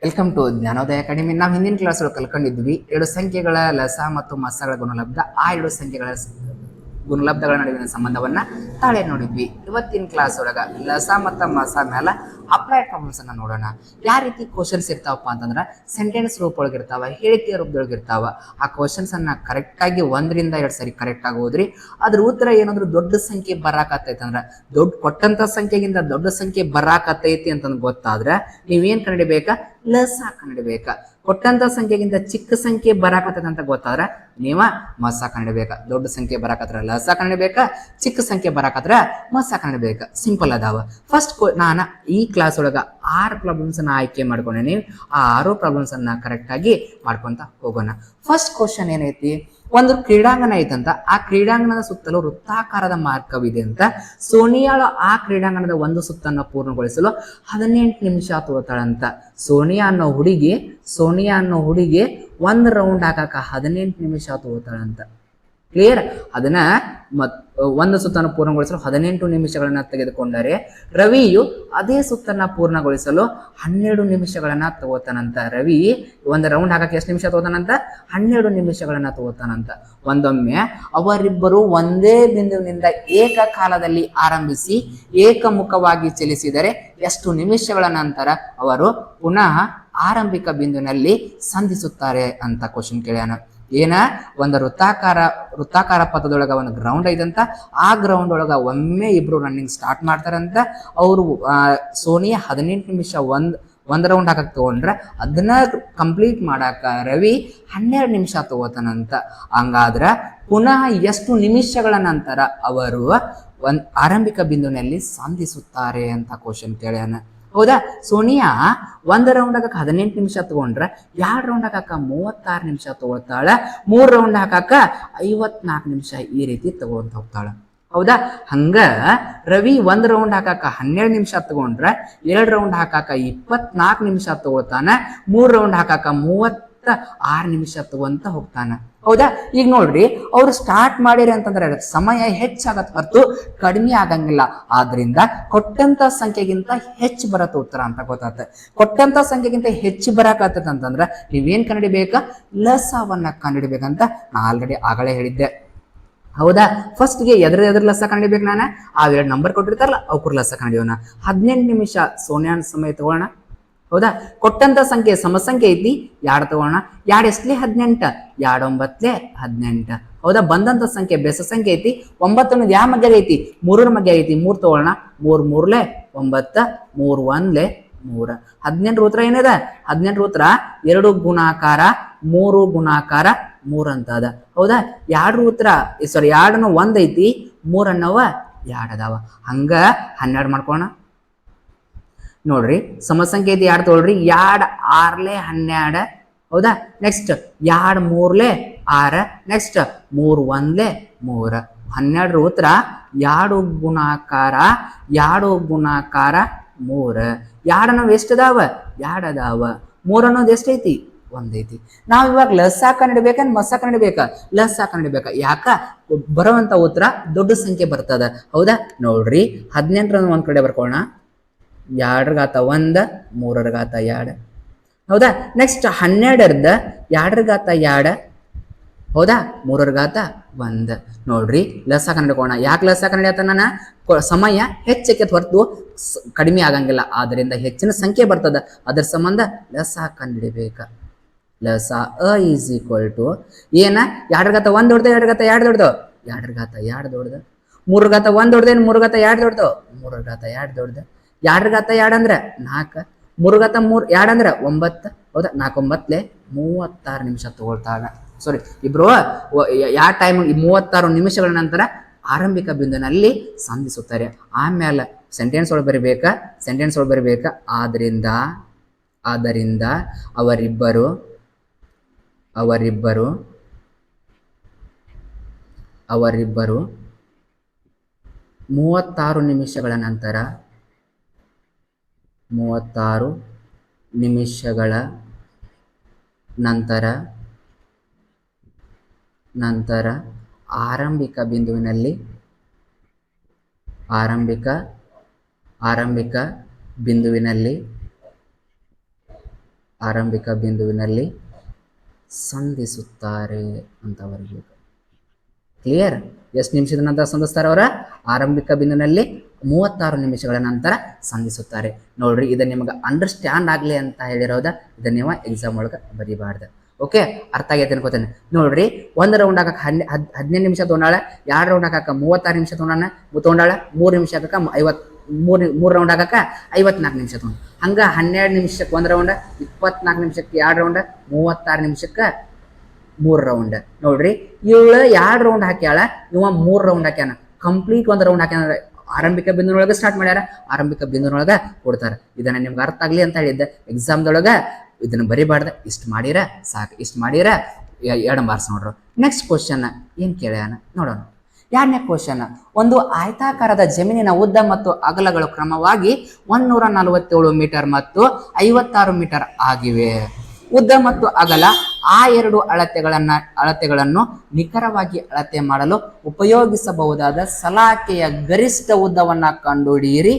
Welcome to Jnanodaya academy. ನಾವು ಹಿಂದಿನ class ಒಳಗೆ ಕಲ್ಕೊಂಡಿದ್ವಿ ಎರಡು ಸಂಖ್ಯೆಗಳ ಲಸ ಮತ್ತು ಮಸ್ಸಗಳ ಗುಣಲಬ್ಧ. ಆ ಎರಡು ಸಂಖ್ಯೆಗಳ ಗುಣಲಬ್ಧಗಳ ನಡುವಿನ ಸಂಬಂಧವನ್ನ ತಾಳೆ ನೋಡಿದ್ವಿ. ಇವತ್ತಿನ ಕ್ಲಾಸ್ ಒಳಗ ಲಸ ಮತ್ತು ಮಸ ಮೇಲೆ ಅಪ್ಲೈಡ್ ಪ್ರಾಬ್ಲಮ್ಸ್ ಅನ್ನ ನೋಡೋಣ. ಯಾವ ರೀತಿ ಕ್ವಶನ್ಸ್ ಇರ್ತಾವಪ್ಪ ಅಂತಂದ್ರೆ ಸೆಂಟೆನ್ಸ್ ರೂಪ ಒಳಗಿರ್ತಾವ, ಹೇಳಿಕೆಯ ರೂಪದೊಳಗಿರ್ತಾವ. ಆ ಕ್ವಶನ್ಸ್ ಅನ್ನ ಕರೆಕ್ಟ್ ಆಗಿ 1 ರಿಂದ 2 ಸರಿ ಕರೆಕ್ಟ್ ಆಗಿ ಓದ್ರಿ. ಅದ್ರ ಉತ್ತರ ಏನಾದ್ರು ದೊಡ್ಡ ಸಂಖ್ಯೆ ಬರಾಕತ್ತೈತೆ ಅಂದ್ರೆ, ಕೊಟ್ಟಂತ ಸಂಖ್ಯೆಗಿಂತ ದೊಡ್ಡ ಸಂಖ್ಯೆ ಬರಾಕತ್ತೈತಿ ಅಂತಂದು ಗೊತ್ತಾದ್ರೆ ನೀವೇನ್ ಕಂಡಿಡ್ಬೇಕಾ? ಲಸ ಕಂಡಿಡ್ಬೇಕ. ಕೊಟ್ಟಂತ ಸಂಖ್ಯೆಗಿಂತ ಚಿಕ್ಕ ಸಂಖ್ಯೆ ಬರಾಕತ್ತದ ಅಂತ ಗೊತ್ತಾದ್ರೆ ನೀವ ಮಸ ಕಂಡಿಡ್ಬೇಕ. ದೊಡ್ಡ ಸಂಖ್ಯೆ ಬರಾಕತ್ರ ಲಸ ಕಂಡಿಡ್ಬೇಕ, ಚಿಕ್ಕ ಸಂಖ್ಯೆ ಬರಾಕತ್ರ ಮಸ ಕಂಡಿಡ್ಬೇಕ. ಸಿಂಪಲ್ ಅದಾವ. ಫಸ್ಟ್ ನಾನು ಈ ಕ್ಲಾಸ್ ಒಳಗ 6 ಪ್ರಾಬ್ಲಮ್ಸ್ ಅನ್ನ ಆಯ್ಕೆ ಮಾಡ್ಕೊಂಡೇನಿ. ಆ 6 ಪ್ರಾಬ್ಲಮ್ಸ್ ಅನ್ನ ಕರೆಕ್ಟ್ ಆಗಿ ಮಾಡ್ಕೊಂತ ಹೋಗೋಣ. ಫಸ್ಟ್ ಕ್ವಶನ್ ಏನೈತಿ? ಒಂದು ಕ್ರೀಡಾಂಗಣ ಐತಂತ, ಆ ಕ್ರೀಡಾಂಗಣದ ಸುತ್ತಲೂ ವೃತ್ತಾಕಾರದ ಮಾರ್ಗವಿದೆ ಅಂತ. ಸೋನಿಯಾಳು ಆ ಕ್ರೀಡಾಂಗಣದ ಒಂದು ಸುತ್ತನ್ನು ಪೂರ್ಣಗೊಳಿಸಲು 18 ನಿಮಿಷ ತಗೋತಾಳಂತ. ಸೋನಿಯಾ ಅನ್ನೋ ಹುಡುಗಿ 1 ರೌಂಡ್ ಹಾಕಾಕ 18 ನಿಮಿಷ ತಗೋತಾಳಂತ. ಕ್ಲಿಯರ್? ಅದನ್ನ ಒಂದು ಸುತ್ತನ್ನು ಪೂರ್ಣಗೊಳಿಸಲು 18 ನಿಮಿಷಗಳನ್ನ ತೆಗೆದುಕೊಂಡರೆ ರವಿಯು ಅದೇ ಸುತ್ತನ್ನ ಪೂರ್ಣಗೊಳಿಸಲು 12 ನಿಮಿಷಗಳನ್ನ ತಗೋತಾನಂತ. ರವಿ 1 ರೌಂಡ್ ಹಾಕಕ್ಕೆ ಎಷ್ಟು ನಿಮಿಷ ತಗೋತಾನಂತ? 12 ನಿಮಿಷಗಳನ್ನ ತಗೋತಾನಂತ. ಒಂದೊಮ್ಮೆ ಅವರಿಬ್ಬರು ಒಂದೇ ಬಿಂದುವಿನಿಂದ ಏಕಕಾಲದಲ್ಲಿ ಆರಂಭಿಸಿ ಏಕಮುಖವಾಗಿ ಚಲಿಸಿದರೆ ಎಷ್ಟು ನಿಮಿಷಗಳ ನಂತರ ಅವರು ಪುನಃ ಆರಂಭಿಕ ಬಿಂದುವಿನಲ್ಲಿ ಸಂಧಿಸುತ್ತಾರೆ ಅಂತ ಕ್ವಶನ್ ಕೇಳ್ಯಾನ. ಏನ? ಒಂದು ವೃತ್ತಾಕಾರ ಪಥದೊಳಗ ಒಂದು ಗ್ರೌಂಡ್ ಐತಂತ. ಆ ಗ್ರೌಂಡ್ ಒಳಗ ಒಮ್ಮೆ ಇಬ್ರು ರನ್ನಿಂಗ್ ಸ್ಟಾರ್ಟ್ ಮಾಡ್ತಾರಂತ. ಅವರು ಸೋನಿಯಾ 18 ನಿಮಿಷ ಒಂದ್ ರೌಂಡ್ ಹಾಕಕ್ ತಗೊಂಡ್ರೆ ಅದನ್ನ ಕಂಪ್ಲೀಟ್ ಮಾಡಾಕ ರವಿ 12 ನಿಮಿಷ ತಗೋತಾನಂತ. ಹಂಗಾದ್ರ ಪುನಃ ಎಷ್ಟು ನಿಮಿಷಗಳ ನಂತರ ಅವರು ಆರಂಭಿಕ ಬಿಂದುವಿನಲ್ಲಿ ಸಂಧಿಸುತ್ತಾರೆ ಅಂತ ಕ್ವಶನ್ ಕೇಳ್ಯಾನ. ಹೌದಾ? ಸೋನಿಯಾ 1 ರೌಂಡ್ ಹಾಕಕ್ಕ 18 ನಿಮಿಷ ತಗೊಂಡ್ರ 2 ರೌಂಡ್ ಹಾಕಾಕ 36 ನಿಮಿಷ ತಗೋತಾಳ. 3 ರೌಂಡ್ ಹಾಕಾಕ 54 ನಿಮಿಷ ಈ ರೀತಿ ತಗೊಂತ ಹೋಗ್ತಾಳ. ಹೌದಾ? ಹಂಗ ರವಿ 1 ರೌಂಡ್ ಹಾಕಾಕ 12 ನಿಮಿಷ ತಗೊಂಡ್ರ 2 ರೌಂಡ್ ಹಾಕಾಕ 24 ನಿಮಿಷ ತಗೋತಾನ. 3 ರೌಂಡ್ ಹಾಕಾಕ 36 ನಿಮಿಷ ತಗೊಂತ ಹೋಗ್ತಾನ. ಹೌದಾ? ಈಗ ನೋಡ್ರಿ, ಅವ್ರು ಸ್ಟಾರ್ಟ್ ಮಾಡಿರಿ ಅಂತಂದ್ರೆ ಸಮಯ ಹೆಚ್ಚಾಗತ್ ಹೊರತು ಕಡಿಮೆ ಆಗಂಗಿಲ್ಲ. ಆದ್ರಿಂದ ಕೊಟ್ಟಂತ ಸಂಖ್ಯೆಗಿಂತ ಹೆಚ್ಚು ಬರತ್ತ ಉತ್ತರ ಅಂತ ಗೊತ್ತಾಗ್ತದೆ. ಕೊಟ್ಟಂತ ಸಂಖ್ಯೆಗಿಂತ ಹೆಚ್ಚು ಬರಾಕತ್ತದ ಅಂತಂದ್ರ ನೀವೇನ್ ಕಂಡಿಡ್ಬೇಕ? ಲಸವನ್ನ ಕಂಡಿಡ್ಬೇಕಂತ ನಾ ಆಲ್ರೆಡಿ ಆಗಲೇ ಹೇಳಿದ್ದೆ. ಹೌದಾ? ಫಸ್ಟ್ಗೆ ಎದ್ರ ಲಸ ಕಂಡಿಡ್ಬೇಕು? ನಾನು ಆ 2 ನಂಬರ್ ಕೊಟ್ಟಿರ್ತಾರಲ್ಲ ಅವ್ರ ಲಸ ಕಂಡಿಯೋಣ. 18 ನಿಮಿಷ ಸೋನಿಯಾನ ಸಮಯ ತಗೋಣ. ಹೌದಾ? ಕೊಟ್ಟಂತ ಸಂಖ್ಯೆ ಸಮಸಂಖ್ಯೆ ಐತಿ, 2 ತಗೋಣ. 2 ಎಷ್ಟಲೇ 18, 2 9 18. ಹೌದಾ? ಬಂದಂತ ಸಂಖ್ಯೆ ಬೆಸ ಸಂಖ್ಯೆ ಐತಿ. 9 ಅನ್ನೋದು ಯಾವ ಮಧ್ಯ ಐತಿ? 3ರ ಮಧ್ಯ ಐತಿ. 3 ತಗೋಣ. 3 3 9, 3 1 3. 18 ಉತ್ತರ ಏನಿದ? 18 ಉತ್ತರ 2 ಗುಣಾಕಾರ 3 ಗುಣಾಕಾರ 3 ಅಂತ ಅದ. ಹೌದಾ? 2 ಉತ್ತರ 2 1 ಐತಿ, 3 ಅನ್ನವ 2 ಅದಾವ. ಹಂಗ 12 ಮಾಡ್ಕೋಣ. ನೋಡ್ರಿ, ಸಮಸಂಖ್ಯೆ ಐತಿ 2 ತಗೊಳ್ರಿ. 2 6 12. ಹೌದಾ? ನೆಕ್ಸ್ಟ್ 2 3 6. ನೆಕ್ಸ್ಟ್ 3 1 3. 12 ಉತ್ತರ 2 ಗುಣಾಕಾರ 2 ಗುಣಾಕಾರ 3. 2 ಅನ್ನೋದು ಎಷ್ಟು ಅದಾವ? 2 ಅದಾವ. 3 ಅನ್ನೋದು ಎಷ್ಟೈತಿ? 1 ಐತಿ. ನಾವ್ ಇವಾಗ ಲಸ ಕಂಡಿಡ್ಬೇಕ ಮಸ ಕಂಡಿಡ್ಬೇಕ? ಲಸ ಕಂಡಿಡ್ಬೇಕ. ಯಾಕ? ಬರುವಂತ ಉತ್ತರ ದೊಡ್ಡ ಸಂಖ್ಯೆ ಬರ್ತದ. ಹೌದಾ? ನೋಡ್ರಿ, 18 ಒಂದ್ ಕಡೆ ಬರ್ಕೋಣ. 2 ಘಾತ 1, 3 ಘಾತ 2. ಹೌದಾ? ನೆಕ್ಸ್ಟ್ 12 2 ಘಾತ 2. ಹೌದಾ? 3 ಘಾತ 1. ನೋಡ್ರಿ, ಲಸ ಕಂಡಿಡ್ಕೋಣ. ಯಾಕೆ ಲಸ ಕಂಡಿಡ್ತ? ನಾನು ಸಮಯ ಹೆಚ್ಚಕ್ಕೆ ಹೊರತು ಕಡಿಮೆ ಆಗಂಗಿಲ್ಲ. ಆದ್ರಿಂದ ಹೆಚ್ಚಿನ ಸಂಖ್ಯೆ ಬರ್ತದ. ಅದ್ರ ಸಂಬಂಧ ಲಸ ಕಂಡಿಡ್ಬೇಕ. ಲಸ ಈಸ್ ಈಕ್ವಲ್ ಟು ಏನ? 2 ಘಾತ 1 ದೊಡ್ಡ, 2 ಘಾತ 2 ದೊಡ್ಡ, 2 ಘಾತ 2 ದೊಡ್ಡ. 3 ಘಾತ 1 ದೊಡ್ಡದೇನು? 3 ಘಾತ 2 ದೊಡ್ಡ, 3 ಘಾತ 2 ದೊಡ್ಡ. 2 ಘಾತ 2 ಅಂದ್ರೆ 4. 3 ಘಾತ 2 ಅಂದ್ರೆ 9. ಹೌದಾ? 4 9 36 ನಿಮಿಷ ತಗೊಳ್ತಾಳ. ಸಾರಿ, ಇಬ್ರು ಯಾವ ಟೈಮ್ 36 ನಿಮಿಷಗಳ ನಂತರ ಆರಂಭಿಕ ಬಿಂದುವಿನಲ್ಲಿ ಸಂಧಿಸುತ್ತಾರೆ. ಆಮೇಲೆ ಸೆಂಟೆನ್ಸ್ ಒಳಗೆ ಬರಿಬೇಕಾ? ಆದ್ದರಿಂದ ಅವರಿಬ್ಬರು 36 ನಿಮಿಷಗಳ ನಂತರ ಆರಂಭಿಕ ಬಿಂದುವಿನಲ್ಲಿ ಆರಂಭಿಕ ಬಿಂದುವಿನಲ್ಲಿ ಸಂಧಿಸುತ್ತಾರೆ ಅಂತ ಬರಬೇಕು. ಕ್ಲಿಯರ್? ಎಷ್ಟು ನಿಮಿಷದ ನಂತರ ಸಂಧಿಸ್ತಾರೆ ಅವರ? ಆರಂಭಿಕ ಬಿಂದುವಿನಲ್ಲಿ 36 ನಿಮಿಷಗಳ ನಂತರ ಸಂಧಿಸುತ್ತಾರೆ. ನೋಡ್ರಿ, ಇದನ್ನ ನಿಮಗೆ ಅಂಡರ್ಸ್ಟ್ಯಾಂಡ್ ಆಗಲಿ ಅಂತ ಹೇಳಿರೋದ, ಇದನ್ನ ನೀವು ಎಕ್ಸಾಮ್ ಒಳಗೆ ಬರೀಬಾರ್ದು. ಓಕೆ, ಅರ್ಥ ಆಗೈತೆ ಅನ್ಕೋತೇನೆ. ನೋಡ್ರಿ, ಒಂದು ರೌಂಡ್ ಹಾಕಕ್ಕೆ 15 ನಿಮಿಷ ತೊಗೊಂಡಾಳ, 2 ರೌಂಡ್ ಹಾಕಕ್ಕೆ 36 ನಿಮಿಷ ತೊಗೊಂಡಾಳ, 3 ನಿಮಿಷ ಹಾಕಕ್ಕೆ 3 ರೌಂಡ್ ಹಾಕಕ್ಕೆ 54 ನಿಮಿಷ ತೊಗೊಂಡು. ಹಂಗೆ 12 ನಿಮಿಷಕ್ಕೆ 1 ರೌಂಡ್, 24 ನಿಮಿಷಕ್ಕೆ 2 ರೌಂಡ್, 36 ನಿಮಿಷಕ್ಕೆ 3 ರೌಂಡ್. ನೋಡ್ರಿ, ಇವಳು 2 ರೌಂಡ್ ಹಾಕ್ಯಾಳ, ಇವ 3 ರೌಂಡ್ ಹಾಕ್ಯಾನ. ಕಂಪ್ಲೀಟ್ 1 ರೌಂಡ್ ಹಾಕ್ಯಾನ. ಆರಂಭಿಕ ಬಿಂದುನೊಳಗೆ ಸ್ಟಾರ್ಟ್ ಮಾಡ್ಯಾರ, ಆರಂಭಿಕ ಬಿಂದುನೊಳಗೆ ಕೊಡ್ತಾರೆ. ಇದನ್ನ ನಿಮ್ಗೆ ಅರ್ಥ ಆಗ್ಲಿ ಅಂತ ಹೇಳಿದ್ದೆ. ಎಕ್ಸಾಮ್ದೊಳಗೆ ಇದನ್ನ ಬರಿಬಾರ್ದ, ಇಷ್ಟು ಮಾಡಿರ ಸಾಕು. ಇಷ್ಟು ಮಾಡಿರ 2 ಮಾರ್ಕ್ಸ್ ನೋಡ್ರು. ನೆಕ್ಸ್ಟ್ ಕ್ವಶನ್ ಏನ್ ಕೇಳ್ಯಾನ ನೋಡೋಣ. 2ನೇ ಕ್ವಶನ್, ಒಂದು ಆಯತಾಕಾರದ ಜಮೀನಿನ ಉದ್ದ ಮತ್ತು ಅಗಲಗಳು ಕ್ರಮವಾಗಿ 147 ಮೀಟರ್ ಮತ್ತು 56 ಮೀಟರ್ ಆಗಿವೆ. ಉದ್ದ ಮತ್ತು ಅಗಲ ಆ 2 ಅಳತೆಗಳನ್ನು ನಿಖರವಾಗಿ ಅಳತೆ ಮಾಡಲು ಉಪಯೋಗಿಸಬಹುದಾದ ಸಲಾಕೆಯ ಗರಿಷ್ಠ ಉದ್ದವನ್ನ ಕಂಡುಹಿಡಿಯಿರಿ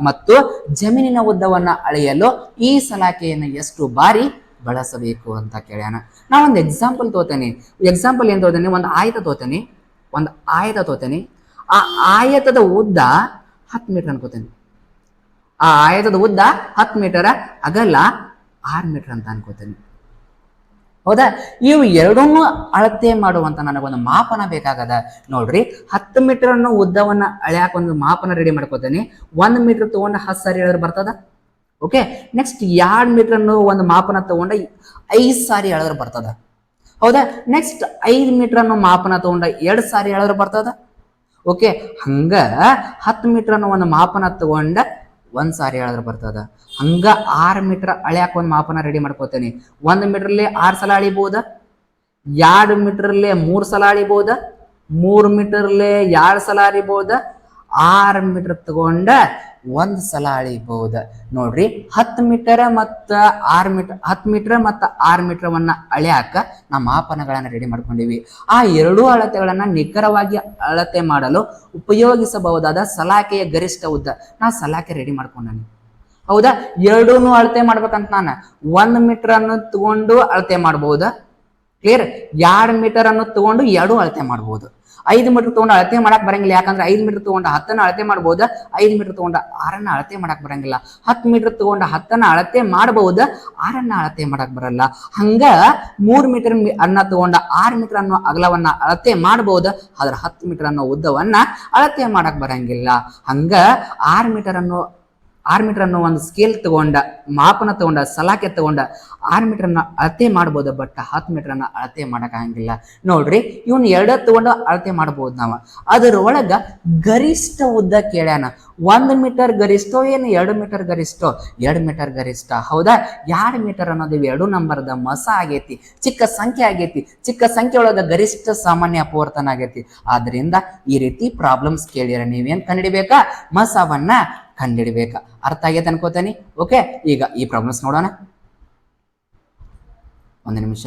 ಮತ್ತು ಜಮೀನಿನ ಉದ್ದವನ್ನ ಅಳೆಯಲು ಈ ಸಲಾಕೆಯನ್ನು ಎಷ್ಟು ಬಾರಿ ಬಳಸಬೇಕು ಅಂತ ಕೇಳ್ಯಾನ. ನಾ ಒಂದು ಎಕ್ಸಾಂಪಲ್ ತೋತೇನೆ. ಎಕ್ಸಾಂಪಲ್ ಏನ್ ತೋತೇನೆ? ಒಂದು ಆಯತ ತೋತೇನೆ. ಆ ಆಯತದ ಉದ್ದ 10 ಮೀಟರ್ ಅನ್ಕೋತೇನೆ. ಆ ಆಯತದ ಉದ್ದ 10 ಮೀಟರ್, ಅಗಲ 6 ಮೀಟರ್ ಅಂತ ಅನ್ಕೋತೇನೆ. ಹೌದಾ? ಇವು ಎರಡನ್ನೂ ಅಳತೆ ಮಾಡುವಂತ ನನಗೊಂದು ಮಾಪನ ಬೇಕಾಗದ. ನೋಡ್ರಿ, 10 ಮೀಟರ್ ಅನ್ನೋ ಉದ್ದವನ್ನ ಅಳ್ಯಾಕ ಒಂದು ಮಾಪನ ರೆಡಿ ಮಾಡ್ಕೋತೇನೆ. 1 ಮೀಟರ್ ತಗೊಂಡ 10 ಸಾರಿ ಹೇಳಿದ್ರೆ ಬರ್ತದ. ಓಕೆ, ನೆಕ್ಸ್ಟ್ 2 ಮೀಟರ್ ಅನ್ನೋ ಒಂದು ಮಾಪನ ತಗೊಂಡ 5 ಸಾರಿ ಹೇಳಿದ್ರೆ ಬರ್ತದ. ಹೌದಾ? ನೆಕ್ಸ್ಟ್ 5 ಮೀಟರ್ ಅನ್ನೋ ಮಾಪನ ತಗೊಂಡ 2 ಸಾರಿ ಹೇಳಿದ್ರೆ ಬರ್ತದ. ಓಕೆ, ಹಂಗ 10 ಮೀಟರ್ ಅನ್ನೋ ಒಂದು ಮಾಪನ ತಗೊಂಡ 1 ಸಾರಿ ಹೇಳಿದ್ರೆ ಬರ್ತದ. ಹಂಗ 6 ಮೀಟರ್ ಅಳ್ಯಾಕ ಒಂದು ಮಾಪನ ರೆಡಿ ಮಾಡ್ಕೋತೇನೆ. 1 ಮೀಟರ್ಲಿ 6 ಸಲ ಅಳಿಬಹುದ, 2 ಮೀಟರ್ಲಿ 3 ಸಲ ಅಳಿಬಹುದ, 3 ಮೀಟರ್ಲಿ 2 ಸಲ ಅಳಿಬಹುದ, 6 ಮೀಟರ್ ತಗೊಂಡ 1 ಸಲ ಅಳಿಬಹುದ. ನೋಡ್ರಿ, 10 ಮೀಟರ್ ಮತ್ತು 6 ಮೀಟರ್ 10 ಮೀಟರ್ ಮತ್ತು 6 ಮೀಟರ್ವನ್ನ ಅಳ್ಯಾಕ ನಾವು ಮಾಪನಗಳನ್ನ ರೆಡಿ ಮಾಡ್ಕೊಂಡಿವಿ. ಆ 2 ಅಳತೆಗಳನ್ನ ನಿಖರವಾಗಿ ಅಳತೆ ಮಾಡಲು ಉಪಯೋಗಿಸಬಹುದಾದ ಸಲಾಕೆಯ ಗರಿಷ್ಠ ಉದ್ದ. ನಾ ಸಲಾಕೆ ರೆಡಿ ಮಾಡ್ಕೊಂಡಾನಿ. ಹೌದಾ? 2 ಅಳತೆ ಮಾಡ್ಬೇಕಂತ ನಾನು 1 ಮೀಟರ್ ಅನ್ನು ತಗೊಂಡು ಅಳತೆ ಮಾಡಬಹುದ. ಕ್ಲಿಯರ್? 2 ಮೀಟರ್ ಅನ್ನು ತಗೊಂಡು 2 ಅಳತೆ ಮಾಡಬಹುದು. 5 ಮೀಟರ್ ತಗೊಂಡು ಅಳತೆ ಮಾಡಕ್ ಬರಂಗಿಲ್ಲ. ಯಾಕಂದ್ರೆ 5 ಮೀಟರ್ ತಗೊಂಡು 10ನ ಅಳತೆ ಮಾಡಬಹುದು, 5 ಮೀಟರ್ ತಗೊಂಡು 6ನ ಅಳತೆ ಮಾಡಕ್ ಬರಂಗಿಲ್ಲ. 10 ಮೀಟರ್ ತಗೊಂಡು 10ನ ಅಳತೆ ಮಾಡಬಹುದು, 6ನ ಅಳತೆ ಮಾಡಕ್ ಬರಲ್ಲ. ಹಂಗ 3 ಮೀಟರ್ ಅನ್ನ ತಗೊಂಡ 6 ಮೀಟರ್ ಅನ್ನೋ ಅಗಲವನ್ನ ಅಳತೆ ಮಾಡಬಹುದು, ಆದ್ರೆ 10 ಮೀಟರ್ ಅನ್ನೋ ಉದ್ದವನ್ನ ಅಳತೆ ಮಾಡಕ್ ಬರಂಗಿಲ್ಲ. ಹಂಗ 6 ಮೀಟರ್ ಅನ್ನೋ ಒಂದು ಸ್ಕೇಲ್ ತಗೊಂಡ ಮಾಪನ ತಗೊಂಡ ಸಲಾಕೆ ತಗೊಂಡ 6 ಮೀಟರ್ ಅನ್ನ ಅಳತೆ ಮಾಡಬಹುದು, ಬಟ್ 10 ಮೀಟರ್ ಅನ್ನ ಅಳತೆ ಮಾಡಕ್ ಆಗಂಗಿಲ್ಲ. ನೋಡ್ರಿ, ಇವನ್ 2 ತಗೊಂಡು ಅಳತೆ ಮಾಡಬಹುದು ನಾವು. ಅದರೊಳಗ ಗರಿಷ್ಠ ಉದ್ದ ಕೇಳ್ಯಾನ. 1 ಮೀಟರ್ ಗರಿಷ್ಠ ಏನು 2 ಮೀಟರ್ ಗರಿಷ್ಠ? 2 ಮೀಟರ್ ಗರಿಷ್ಠ. ಹೌದಾ? 2 ಮೀಟರ್ ಅನ್ನೋದು 2 ನಂಬರ್ದ ಮಸ ಆಗೈತಿ, ಚಿಕ್ಕ ಸಂಖ್ಯೆ ಆಗೈತಿ. ಚಿಕ್ಕ ಸಂಖ್ಯೆ ಒಳಗ ಗರಿಷ್ಠ ಸಾಮಾನ್ಯ ಅಪವರ್ತನ ಆಗೈತಿ. ಆದ್ರಿಂದ ಈ ರೀತಿ ಪ್ರಾಬ್ಲಮ್ಸ್ ಕೇಳಿರ ನೀವೇನ್ ಕಂಡಿಡಿಬೇಕಾ? ಮಸವನ್ನ ಕಂಡಿಡಿಬೇಕ. ಅರ್ಥ ಆಗೈತೆ ಅನ್ಕೋತೇನೆ. ಓಕೆ, ಈಗ ಈ ಪ್ರಾಬ್ಲಮ್ಸ್ ನೋಡೋಣ. 1 ನಿಮಿಷ.